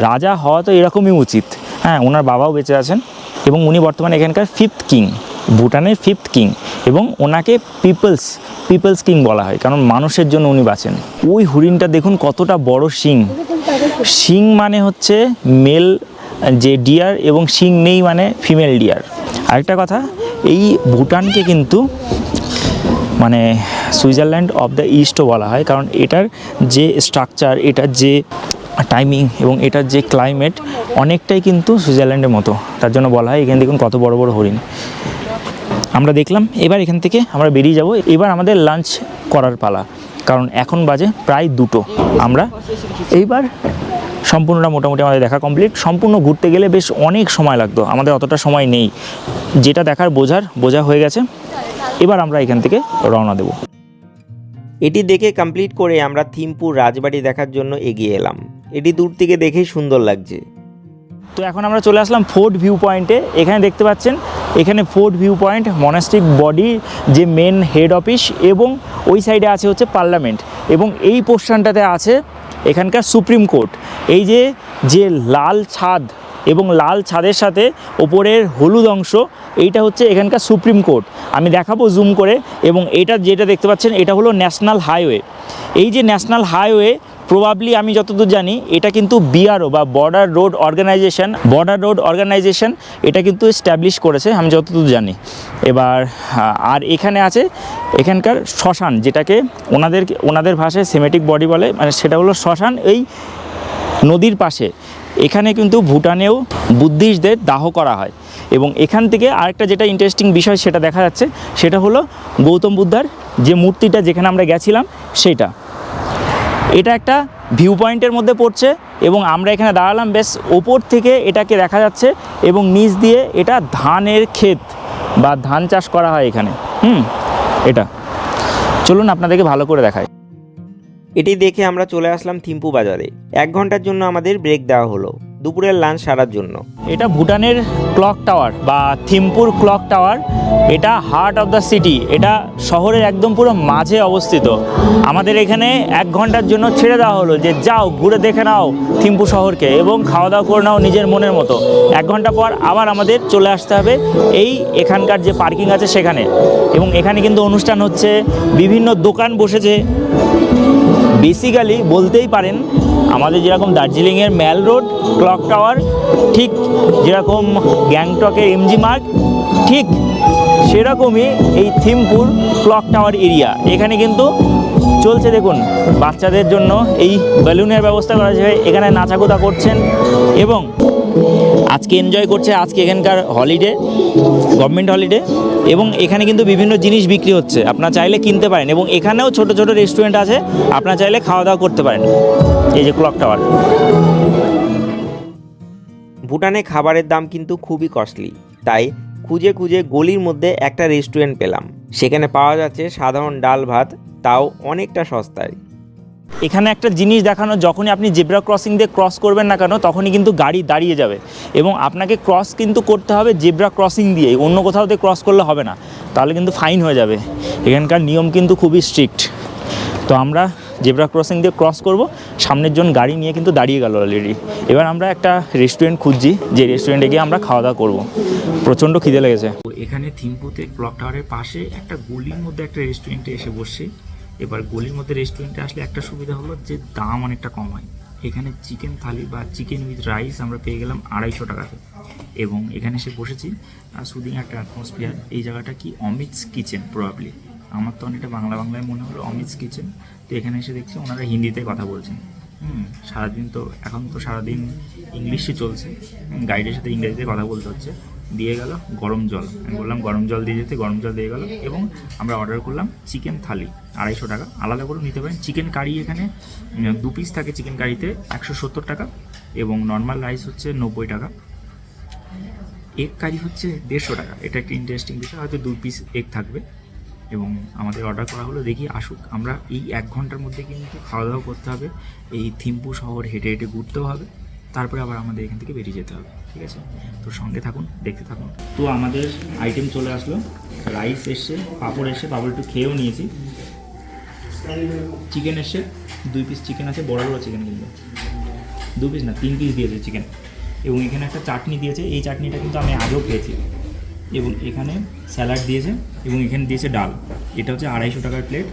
B: রাজা হওয়া তো এরকমই উচিত। হ্যাঁ, ওনার বাবাও বেঁচে আছেন এবং উনি বর্তমানে এখানকার 5th কিং, ভুটানের 5th কিং। এবং ওনাকে পিপলস কিং বলা হয়, কারণ মানুষের জন্য উনি বাঁচেন। ওই হরিণটা দেখুন কতটা বড় শিং। শিং মানে হচ্ছে মেল যে ডিয়ার এবং শিং নেই মানে ফিমেল ডিয়ার। আরেকটা কথা, এই ভুটানকে কিন্তু মানে সুইজারল্যান্ড অফ দ্য ইস্টও বলা হয়, কারণ এটার যে স্ট্রাকচার, এটার যে টাইমিং এবং এটার যে ক্লাইমেট অনেকটাই কিন্তু সুইজারল্যান্ডের মতো, তার জন্য বলা হয়। এখানে দেখুন কত বড় বড় হরিণ আমরা দেখলাম। এবার এখান থেকে আমরা বেরিয়ে যাব। এবার আমাদের লাঞ্চ করার পালা, কারণ এখন বাজে প্রায় 2টো। আমরা এইবার সম্পূর্ণটা মোটামুটি আমাদের দেখা কমপ্লিট। সম্পূর্ণ ঘুরতে গেলে বেশ অনেক সময় লাগতো, আমাদের অতটা সময় নেই, যেটা দেখার বোঝা হয়ে গেছে। এবার আমরা এখান থেকে রওনা দেব।
A: এটি দেখে কমপ্লিট করে আমরা থিম্পুর রাজবাড়ি দেখার জন্য এগিয়ে এলাম। এটি দূর থেকে দেখেই সুন্দর লাগছে।
B: তো এখন আমরা চলে আসলাম ফোর্ট ভিউ পয়েন্টে। এখানে দেখতে পাচ্ছেন, এখানে fort view point monastic body যে মেন হেড অফিস, এবং ওই সাইডে আছে হচ্ছে পার্লামেন্ট, এবং এই পোর্শনটাতে আছে এখানকার সুপ্রিম কোর্ট। এই যে লাল ছাদ এবং লাল ছাদের সাথে ওপরের হলুদ অংশ, এইটা হচ্ছে এখানকার সুপ্রিম কোর্ট। আমি দেখাবো জুম করে। এবং এটা যেটা দেখতে পাচ্ছেন এটা হলো ন্যাশনাল হাইওয়ে। এই যে ন্যাশনাল হাইওয়ে প্রবাবলি আমি যতদূর জানি এটা কিন্তু বিআরও বা বর্ডার রোড অর্গানাইজেশন এটা কিন্তু এস্টাবলিশ করেছে আমি যতদূর জানি। এবার আর এখানে আছে এখানকার শ্মশান, যেটাকে ওনাদের ভাষায় সেমেটিক বডি বলে, মানে সেটা হলো শ্মশান এই নদীর পাশে। এখানে কিন্তু ভুটানেও বুদ্ধিস্টদের দাহ করা হয়। এবং এখান থেকে আরেকটা যেটা ইন্টারেস্টিং বিষয় সেটা দেখা যাচ্ছে, সেটা হলো গৌতম বুদ্ধার যে মূর্তিটা যেখানে আমরা গেছিলাম সেটা। এটা একটা ভিউ পয়েন্টের মধ্যে পড়ছে এবং আমরা এখানে দাঁড়ালাম, বেশ ওপর থেকে এটাকে দেখা যাচ্ছে এবং নিচ দিয়ে এটা ধানের ক্ষেত বা ধান চাষ করা হয় এখানে। এটা চলুন আপনাদেরকে ভালো করে দেখাই।
A: এটি দেখে আমরা চলে আসলাম থিম্পু বাজারে। 1 ঘন্টার জন্য আমাদের ব্রেক দেওয়া হলো। দুপুরের লাঞ্চ সারার জন্য।
B: এটা ভুটানের ক্লক টাওয়ার বা থিম্পুর ক্লক টাওয়ার। এটা হার্ট অফ দ্য সিটি, এটা শহরের একদম পুরো মাঝে অবস্থিত। আমাদের এখানে 1 ঘন্টার জন্য ছেড়ে দেওয়া হলো যে যাও ঘুরে দেখে নাও থিম্পু শহরকে এবং খাওয়া দাওয়া করে নাও নিজের মনের মতো। 1 ঘন্টা পর আবার আমাদের চলে আসতে হবে এখানকার যে পার্কিং আছে সেখানে। এবং এখানে কিন্তু অনুষ্ঠান হচ্ছে, বিভিন্ন দোকান বসেছে। বেসিক্যালি বলতেই পারেন আমাদের যেরকম দার্জিলিংয়ের ম্যাল রোড ক্লক টাওয়ার, ঠিক যেরকম গ্যাংটকের এমজি মার্গ, ঠিক সেরকমই এই থিম্পুর ক্লক টাওয়ার এরিয়া। এখানে কিন্তু চলছে, দেখুন বাচ্চাদের জন্য এই বেলুনের ব্যবস্থা করা হয়েছে, এখানে নাচাকুতা করছেন এবং আজকে এনজয় করছে। আজকে এখানকার হলিডে, গভর্নমেন্ট হলিডে, এবং এখানে কিন্তু বিভিন্ন জিনিস বিক্রি হচ্ছে, আপনারা চাইলে কিনতে পারেন। এবং এখানেও ছোট ছোট রেস্টুরেন্ট আছে, আপনারা চাইলে খাওয়া দাওয়া করতে পারেন। এই যে ক্লক টাওয়ার।
A: ভুটানে খাবারের দাম কিন্তু খুবই কস্টলি, তাই খুঁজে খুঁজে গলির মধ্যে একটা রেস্টুরেন্ট পেলাম। সেখানে পাওয়া যাচ্ছে সাধারণ ডাল ভাত, তাও অনেকটা সস্তায়।
B: এখানে একটা জিনিস দেখানো, যখনই আপনি জেব্রা ক্রসিং দিয়ে ক্রস করবেন না কেন, তখনই কিন্তু গাড়ি দাঁড়িয়ে যাবে এবং আপনাকে ক্রস কিন্তু করতে হবে জেব্রা ক্রসিং দিয়েই, অন্য কোথাও দিয়ে ক্রস করলে হবে না, তাহলে কিন্তু ফাইন হয়ে যাবে। এখানকার নিয়ম কিন্তু খুবই স্ট্রিক্ট। তো আমরা জেব্রা ক্রসিং দিয়ে ক্রস করব, সামনের জন গাড়ি নিয়ে কিন্তু দাঁড়িয়ে গেল অলরেডি। এবার আমরা একটা রেস্টুরেন্ট খুঁজছি, যে রেস্টুরেন্টে গিয়ে আমরা খাওয়া দাওয়া করবো। প্রচণ্ড খিদে লেগেছে। এখানে থিম্পুতে ক্লক টাওয়ারের পাশে একটা গলির মধ্যে একটা রেস্টুরেন্টে এসে বসছি। এবার গলির মধ্যে রেস্টুরেন্টে আসলে একটা সুবিধা হলো যে দাম অনেকটা কম হয়। এখানে চিকেন থালি বা চিকেন উইথ রাইস আমরা পেয়ে গেলাম 250 টাকাতে। এবং এখানে এসে বসেছি, সুদিং একটা অ্যাটমসফিয়ার। এই জায়গাটা কি অমিতস কিচেন প্রবাবলি, আমার তো অনেকটা বাংলায় মনে হলো অমিতস কিচেন। তো এখানে এসে দেখছি ওনারা হিন্দিতে কথা বলছেন। সারাদিন তো এখন তো সারাদিন ইংলিশে চলছে, গাইডের সাথে ইংরেজিতে কথা বলতে হচ্ছে। দিয়ে গেল গরম জল, আমি বললাম গরম জল দিয়ে যেতে, গরম জল দিয়ে গেল। এবং আমরা অর্ডার করলাম চিকেন থালি 250 টাকা, আলাদা করে নিতে পারেন। চিকেন কারি এখানে 2 পিস থাকে, চিকেন কারিতে 170 টাকা, এবং নর্মাল রাইস হচ্ছে 90 টাকা। এগ কারি হচ্ছে 150 টাকা। এটা একটা ইন্টারেস্টিং বিষয়, হয়তো 2 পিস এগ থাকবে। এবং আমাদের অর্ডার করা হলো, দেখি আসুক। আমরা এই 1 ঘন্টার মধ্যে কিন্তু খাওয়া দাওয়া করতে হবে, এই থিম্পু শহর হেঁটে হেঁটে ঘুরতেও হবে, তারপরে আবার আমাদের এখান থেকে বেরিয়ে যেতে হবে। ঠিক আছে, তো সঙ্গে থাকুন, দেখতে থাকুন। তো আমাদের আইটেম চলে আসলো, রাইস এসছে, পাঁপড় এসছে, পাঁপড় একটু খেয়েও নিয়েছি। চিকেন এসছে, 2 পিস চিকেন আছে, বড় বড় চিকেন, কিন্তু 2 পিস না 3 পিস দিয়েছে চিকেন। এবং এখানে একটা চাটনি দিয়েছে, এই চাটনিটা কিন্তু আমি আগেও খেয়েছি। এবং এখানে স্যালাড দিয়েছে, এবং এখানে দিয়েছে ডাল। এটা হচ্ছে 250 টাকার প্লেট।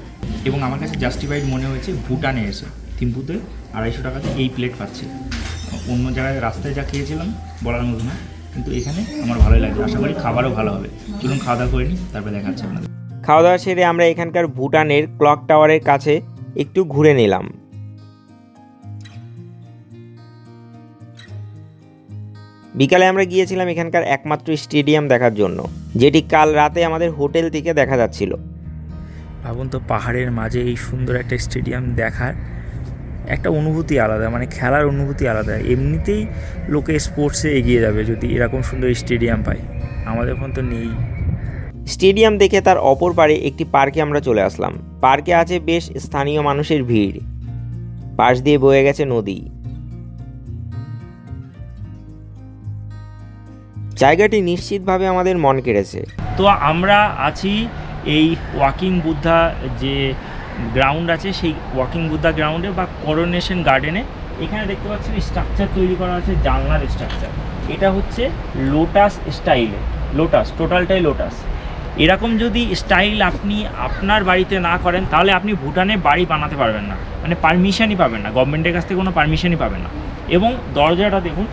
B: এবং আমার কাছে জাস্টিফাইড মনে হয়েছে ভুটানে এসে, থিম্পুতে 250 টাকাতে এই প্লেট পাচ্ছি। অন্য জায়গায় রাস্তায় যা খেয়েছিলাম বলার মতো না, কিন্তু এখানে আমার ভালোই লাগছে। আশা করি খাবারও ভালো হবে। চলুন খাওয়া দাওয়া করে নিই, তারপরে দেখাচ্ছি আপনাদের।
A: খাওয়া দাওয়া সেরে আমরা এখানকার ভুটানের ক্লক টাওয়ারের কাছে একটু ঘুরে নিলাম। বিকালে আমরা গিয়েছিলাম এখানকার একমাত্র স্টেডিয়াম দেখার জন্য, যেটি কাল রাতে আমাদের হোটেল থেকে দেখা যাচ্ছিল।
B: ভাবুন তো, পাহাড়ের মাঝে এই সুন্দর একটা স্টেডিয়াম দেখার একটা অনুভূতি আলাদা, মানে খেলার অনুভূতি আলাদা। এমনিতেই লোকে স্পোর্টসে এগিয়ে যাবে যদি এরকম সুন্দর স্টেডিয়াম পায়, আমাদের এখন তো নেই।
A: স্টেডিয়াম দেখে তার অপর পারে একটি পার্কে আমরা চলে আসলাম। পার্কে আছে বেশ স্থানীয় মানুষের ভিড়, পাশ দিয়ে বয়ে গেছে নদী। জায়গাটি নিশ্চিতভাবে আমাদের মন কেড়েছে।
B: তো আমরা আছি এই ওয়াকিং বুদ্ধা যে গ্রাউন্ড আছে, সেই ওয়াকিং বুদ্ধা গ্রাউন্ডে বা করোনেশন গার্ডেনে। এখানে দেখতে পাচ্ছেন স্ট্রাকচার তৈরি করা আছে, জানলার স্ট্রাকচার। এটা হচ্ছে লোটাস স্টাইলে, লোটাস, টোটালটাই লোটাস। এরকম যদি স্টাইল আপনি আপনার বাড়িতে না করেন, তাহলে আপনি ভুটানে বাড়ি বানাতে পারবেন না, মানে পারমিশনই পাবেন না, গভর্নমেন্টের কাছ থেকে কোনো পারমিশনই পাবেন না। এবং দরজাটা দেখুন,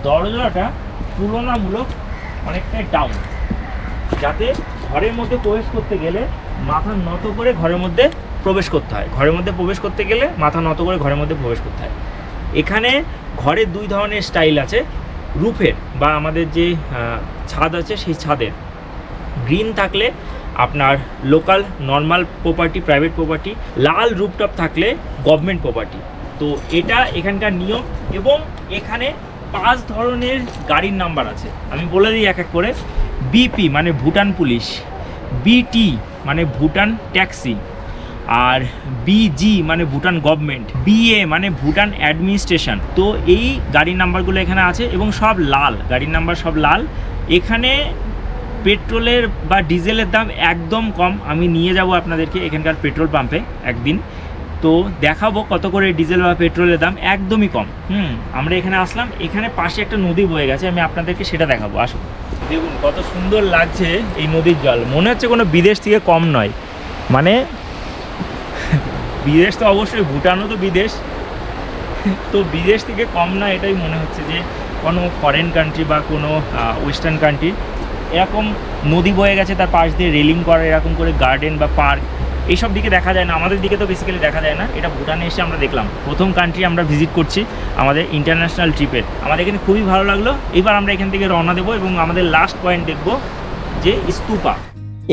B: দরজাটা তুলনামূলক অনেকটাই ডাউন, যাতে ঘরের মধ্যে প্রবেশ করতে গেলে মাথা নত করে ঘরের মধ্যে প্রবেশ করতে হয়। ঘরের মধ্যে প্রবেশ করতে গেলে মাথা নত করে ঘরের মধ্যে প্রবেশ করতে হয়। এখানে ঘরের 2 ধরনের স্টাইল আছে, রুফের বা আমাদের যে ছাদ আছে সেই ছাদের। গ্রিন থাকলে আপনার local normal property, private property. লাল রুফটপ থাকলে গভর্নমেন্ট প্রপার্টি। তো এটা এখানকার নিয়ম। এবং এখানে 5 ধরনের গাড়ির নাম্বার আছে, আমি বলে দিই এক এক করে। বিপি মানে ভুটান পুলিশ, বিটি মানে ভুটান ট্যাক্সি, আর বিজি মানে ভুটান গভর্নমেন্ট, বিএ মানে ভুটান অ্যাডমিনিস্ট্রেশন। তো এই গাড়ির নাম্বারগুলো এখানে আছে এবং সব লাল, গাড়ির নাম্বার সব লাল। এখানে পেট্রোলের বা ডিজেলের দাম একদম কম। আমি নিয়ে যাব আপনাদেরকে এখানকার পেট্রোল পাম্পে একদিন, তো দেখাবো কত করে ডিজেল বা পেট্রোলের দাম, একদমই কম। আমরা এখানে আসলাম, এখানে পাশে একটা নদী বয়ে গেছে, আমি আপনাদেরকে সেটা দেখাবো। আসুন, দেখুন কত সুন্দর লাগছে এই নদীর জল, মনে হচ্ছে কোনো বিদেশ থেকে কম নয়। মানে বিদেশ তো অবশ্যই, ভুটানও তো বিদেশ, তো বিদেশ থেকে কম না এটাই মনে হচ্ছে, যে কোনো ফরেন কান্ট্রি বা কোনো ওয়েস্টার্ন কান্ট্রি এরকম নদী বয়ে গেছে, তার পাশ দিয়ে রেলিং করা, এরকম করে গার্ডেন বা পার্ক, এইসব দিকে দেখা যায় না, আমাদের দিকে তো বেসিক্যালি দেখা যায় না। এটা ভুটানে এসে আমরা দেখলাম, প্রথম কান্ট্রি আমরা ভিজিট করছি আমাদের ইন্টারন্যাশনাল ট্রিপের। আমাদের এখানে খুবই ভালো লাগলো। এবার আমরা এখান থেকে রওনা দেবো এবং আমাদের লাস্ট পয়েন্ট দেখব যে স্তূপা।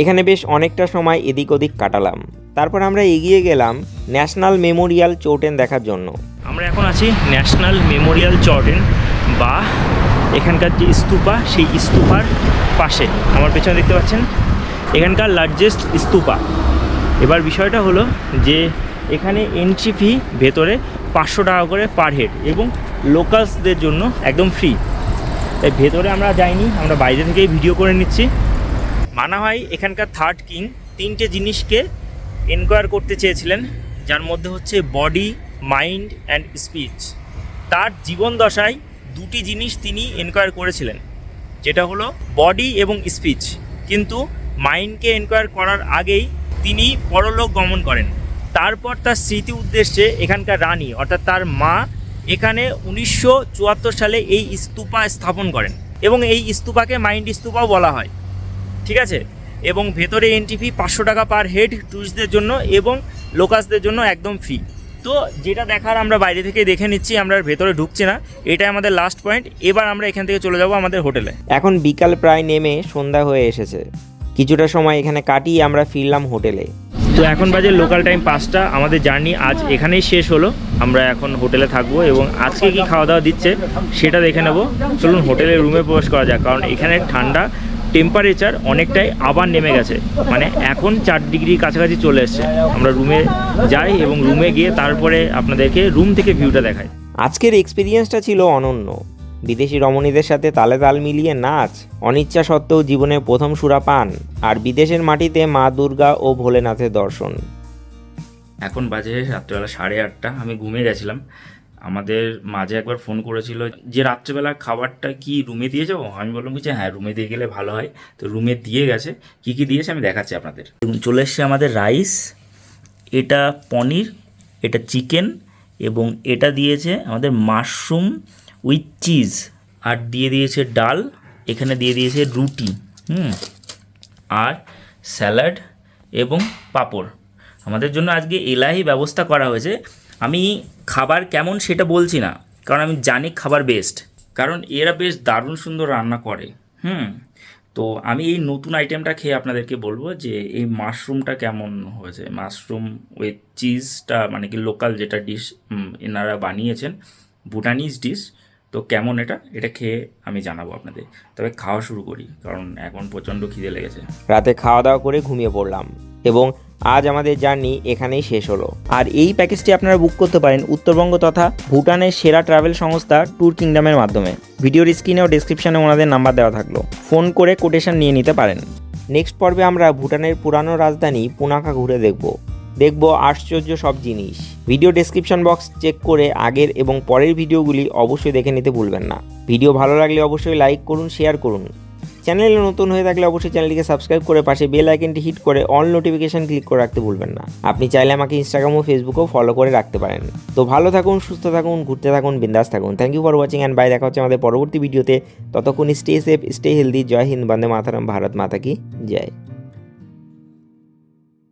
A: এখানে বেশ অনেকটা সময় এদিক ওদিক কাটালাম, তারপর আমরা এগিয়ে গেলাম ন্যাশনাল মেমোরিয়াল চৌটেন দেখার জন্য।
B: আমরা এখন আছি ন্যাশনাল মেমোরিয়াল চৌটেন বা এখানকার যে স্তূপা, সেই স্তূপার পাশে আমার পেছনে দেখতে পাচ্ছেন এখানকার লার্জেস্ট স্তূপা। এবার বিষয়টা হলো যে এখানে এন্ট্রি ফি ভেতরে 500 টাকা করে পার হেড এবং লোকালসদের জন্য একদম ফ্রি। তাই ভেতরে আমরা যাইনি, আমরা বাইরে থেকেই ভিডিও করে নিচ্ছি। মানা হয় এখানকার থার্ড কিং 3টে জিনিসকে এনকোয়ার করতে চেয়েছিলেন, যার মধ্যে হচ্ছে বডি, মাইন্ড অ্যান্ড স্পিচ। তার জীবন দশায় 2টি জিনিস তিনি এনকোয়ার করেছিলেন, যেটা হলো বডি এবং স্পিচ। কিন্তু মাইন্ডকে এনকোয়ার করার আগেই তিনি পরলোক গমন করেন। তারপর তার স্মৃতি উদ্দেশ্যে এখানকার রানী অর্থাৎ তার মা এখানে 1974 সালে এই স্তূপা স্থাপন করেন এবং এই স্তূপাকে মাইন্ড স্তূপাও বলা হয়, ঠিক আছে। এবং ভেতরে এন্ট্রি ফি 500 টাকা পার হেড ট্যুরিস্টদের জন্য এবং লোকালসদের জন্য একদম ফ্রি। তো যেটা দেখার আমরা বাইরে থেকে দেখে নিচ্ছি, আমরা ভেতরে ঢুকছি না, এটাই আমাদের লাস্ট পয়েন্ট। এবার আমরা এখান থেকে চলে যাব আমাদের হোটেলে।
A: এখন বিকাল প্রায় নেমে সন্ধ্যা হয়ে এসেছে, কিছুটা সময় এখানে কাটিয়ে আমরা ফিরলাম হোটেলে।
B: তো এখন বাজে লোকাল টাইম 5টা। আমাদের জার্নি আজ এখানেই শেষ হলো। আমরা এখন হোটেলে থাকবো এবং আজকে কি খাওয়া দাওয়া দিচ্ছে সেটা দেখে নেব। চলুন হোটেলের রুমে প্রবেশ করা যাক, কারণ এখানে ঠান্ডা টেম্পারেচার অনেকটাই আবার নেমে গেছে, মানে এখন 4 ডিগ্রি কাছাকাছি চলে এসছে। আমরা রুমে যাই এবং রুমে গিয়ে তারপরে আপনাদেরকে রুম থেকে ভিউটা দেখাই।
A: আজকের এক্সপিরিয়েন্সটা ছিল অনন্য। বিদেশি রমণীদের সাথে তালে তাল মিলিয়ে নাচ, অনিচ্ছা সত্ত্বেও জীবনে প্রথম সুরাপান, আর বিদেশের মাটিতে মা দুর্গা ও ভোলেনাথের দর্শন।
B: এখন বাজে রাত্রেবেলা 8:30। আমি ঘুমিয়ে গেছিলাম। আমাদের মাঝে একবার ফোন করেছিল যে রাত্রেবেলা খাবারটা কি রুমে দিয়ে যাবো। আমি বললাম যে হ্যাঁ, রুমে দিয়ে গেলে ভালো হয়। তো রুমে দিয়ে গেছে, কি কি দিয়েছে আমি দেখাচ্ছি আপনাদের। চলে এসছে আমাদের রাইস, এটা পনির, এটা চিকেন এবং এটা দিয়েছে আমাদের মাশরুম উইথ চিজ, আর দিয়ে দিয়েছে ডাল, এখানে দিয়ে দিয়েছে রুটি, আর স্যালাড এবং পাঁপড়। আমাদের জন্য আজকে এলাহি ব্যবস্থা করা হয়েছে। আমি খাবার কেমন সেটা বলছি না, কারণ আমি জানি খাবার বেস্ট, কারণ এরা বেশ দারুণ সুন্দর রান্না করে। তো আমি এই নতুন আইটেমটা খেয়ে আপনাদেরকে বলবো যে এই মাশরুমটা কেমন হয়েছে। মাশরুম উইথ চিজটা মানে কি লোকাল যেটা ডিশ এনারা বানিয়েছেন, ভুটানিজ ডিশ। তো কেমন এটা খেয়ে আমি জানাবো আপনাদের। তবে খাওয়া শুরু করি, কারণ এখন প্রচণ্ড খিদে লেগেছে।
A: রাতে খাওয়া দাওয়া করে ঘুমিয়ে পড়লাম এবং আজ আমাদের জার্নি এখানেই শেষ হলো। আর এই প্যাকেজটি আপনারা বুক করতে পারেন উত্তরবঙ্গ তথা ভুটানের সেরা ট্রাভেল সংস্থা ট্যুর কিংডমের মাধ্যমে। ভিডিওর স্ক্রিনে ও ডেসক্রিপশনে ওনাদের নাম্বার দেওয়া থাকলো, ফোন করে কোটেশন নিয়ে নিতে পারেন। নেক্সট পর্বে আমরা ভুটানের পুরানো রাজধানী পুনাখা ঘুরে দেখব আশ্চর্য সব জিনিস। ভিডিও ডেসক্রিপশন বক্স চেক করে আগের এবং পরের ভিডিওগুলি অবশ্যই দেখে নিতে ভুলবেন না। ভিডিও ভালো লাগলে অবশ্যই লাইক করুন, শেয়ার করুন। চ্যানেলে নতুন হয়ে থাকলে অবশ্যই চ্যানেলটিকে সাবস্ক্রাইব করে পাশে বেল আইকনটি হিট করে অল নোটিফিকেশন ক্লিক করে রাখতে ভুলবেন না। আপনি চাইলে আমাকে ইনস্টাগ্রাম ও ফেসবুকেও ফলো করে রাখতে পারেন। তো ভালো থাকুন, সুস্থ থাকুন, ঘুরতে থাকুন, বিন্দাস থাকুন। Thank you for watching and bye. দেখা হচ্ছে আমাদের পরবর্তী ভিডিওতে। ততক্ষণ স্টে সেফ, স্টে হেলদি। জয় হিন্দ, বন্দে মাতরম, ভারত মাতা কি জয়।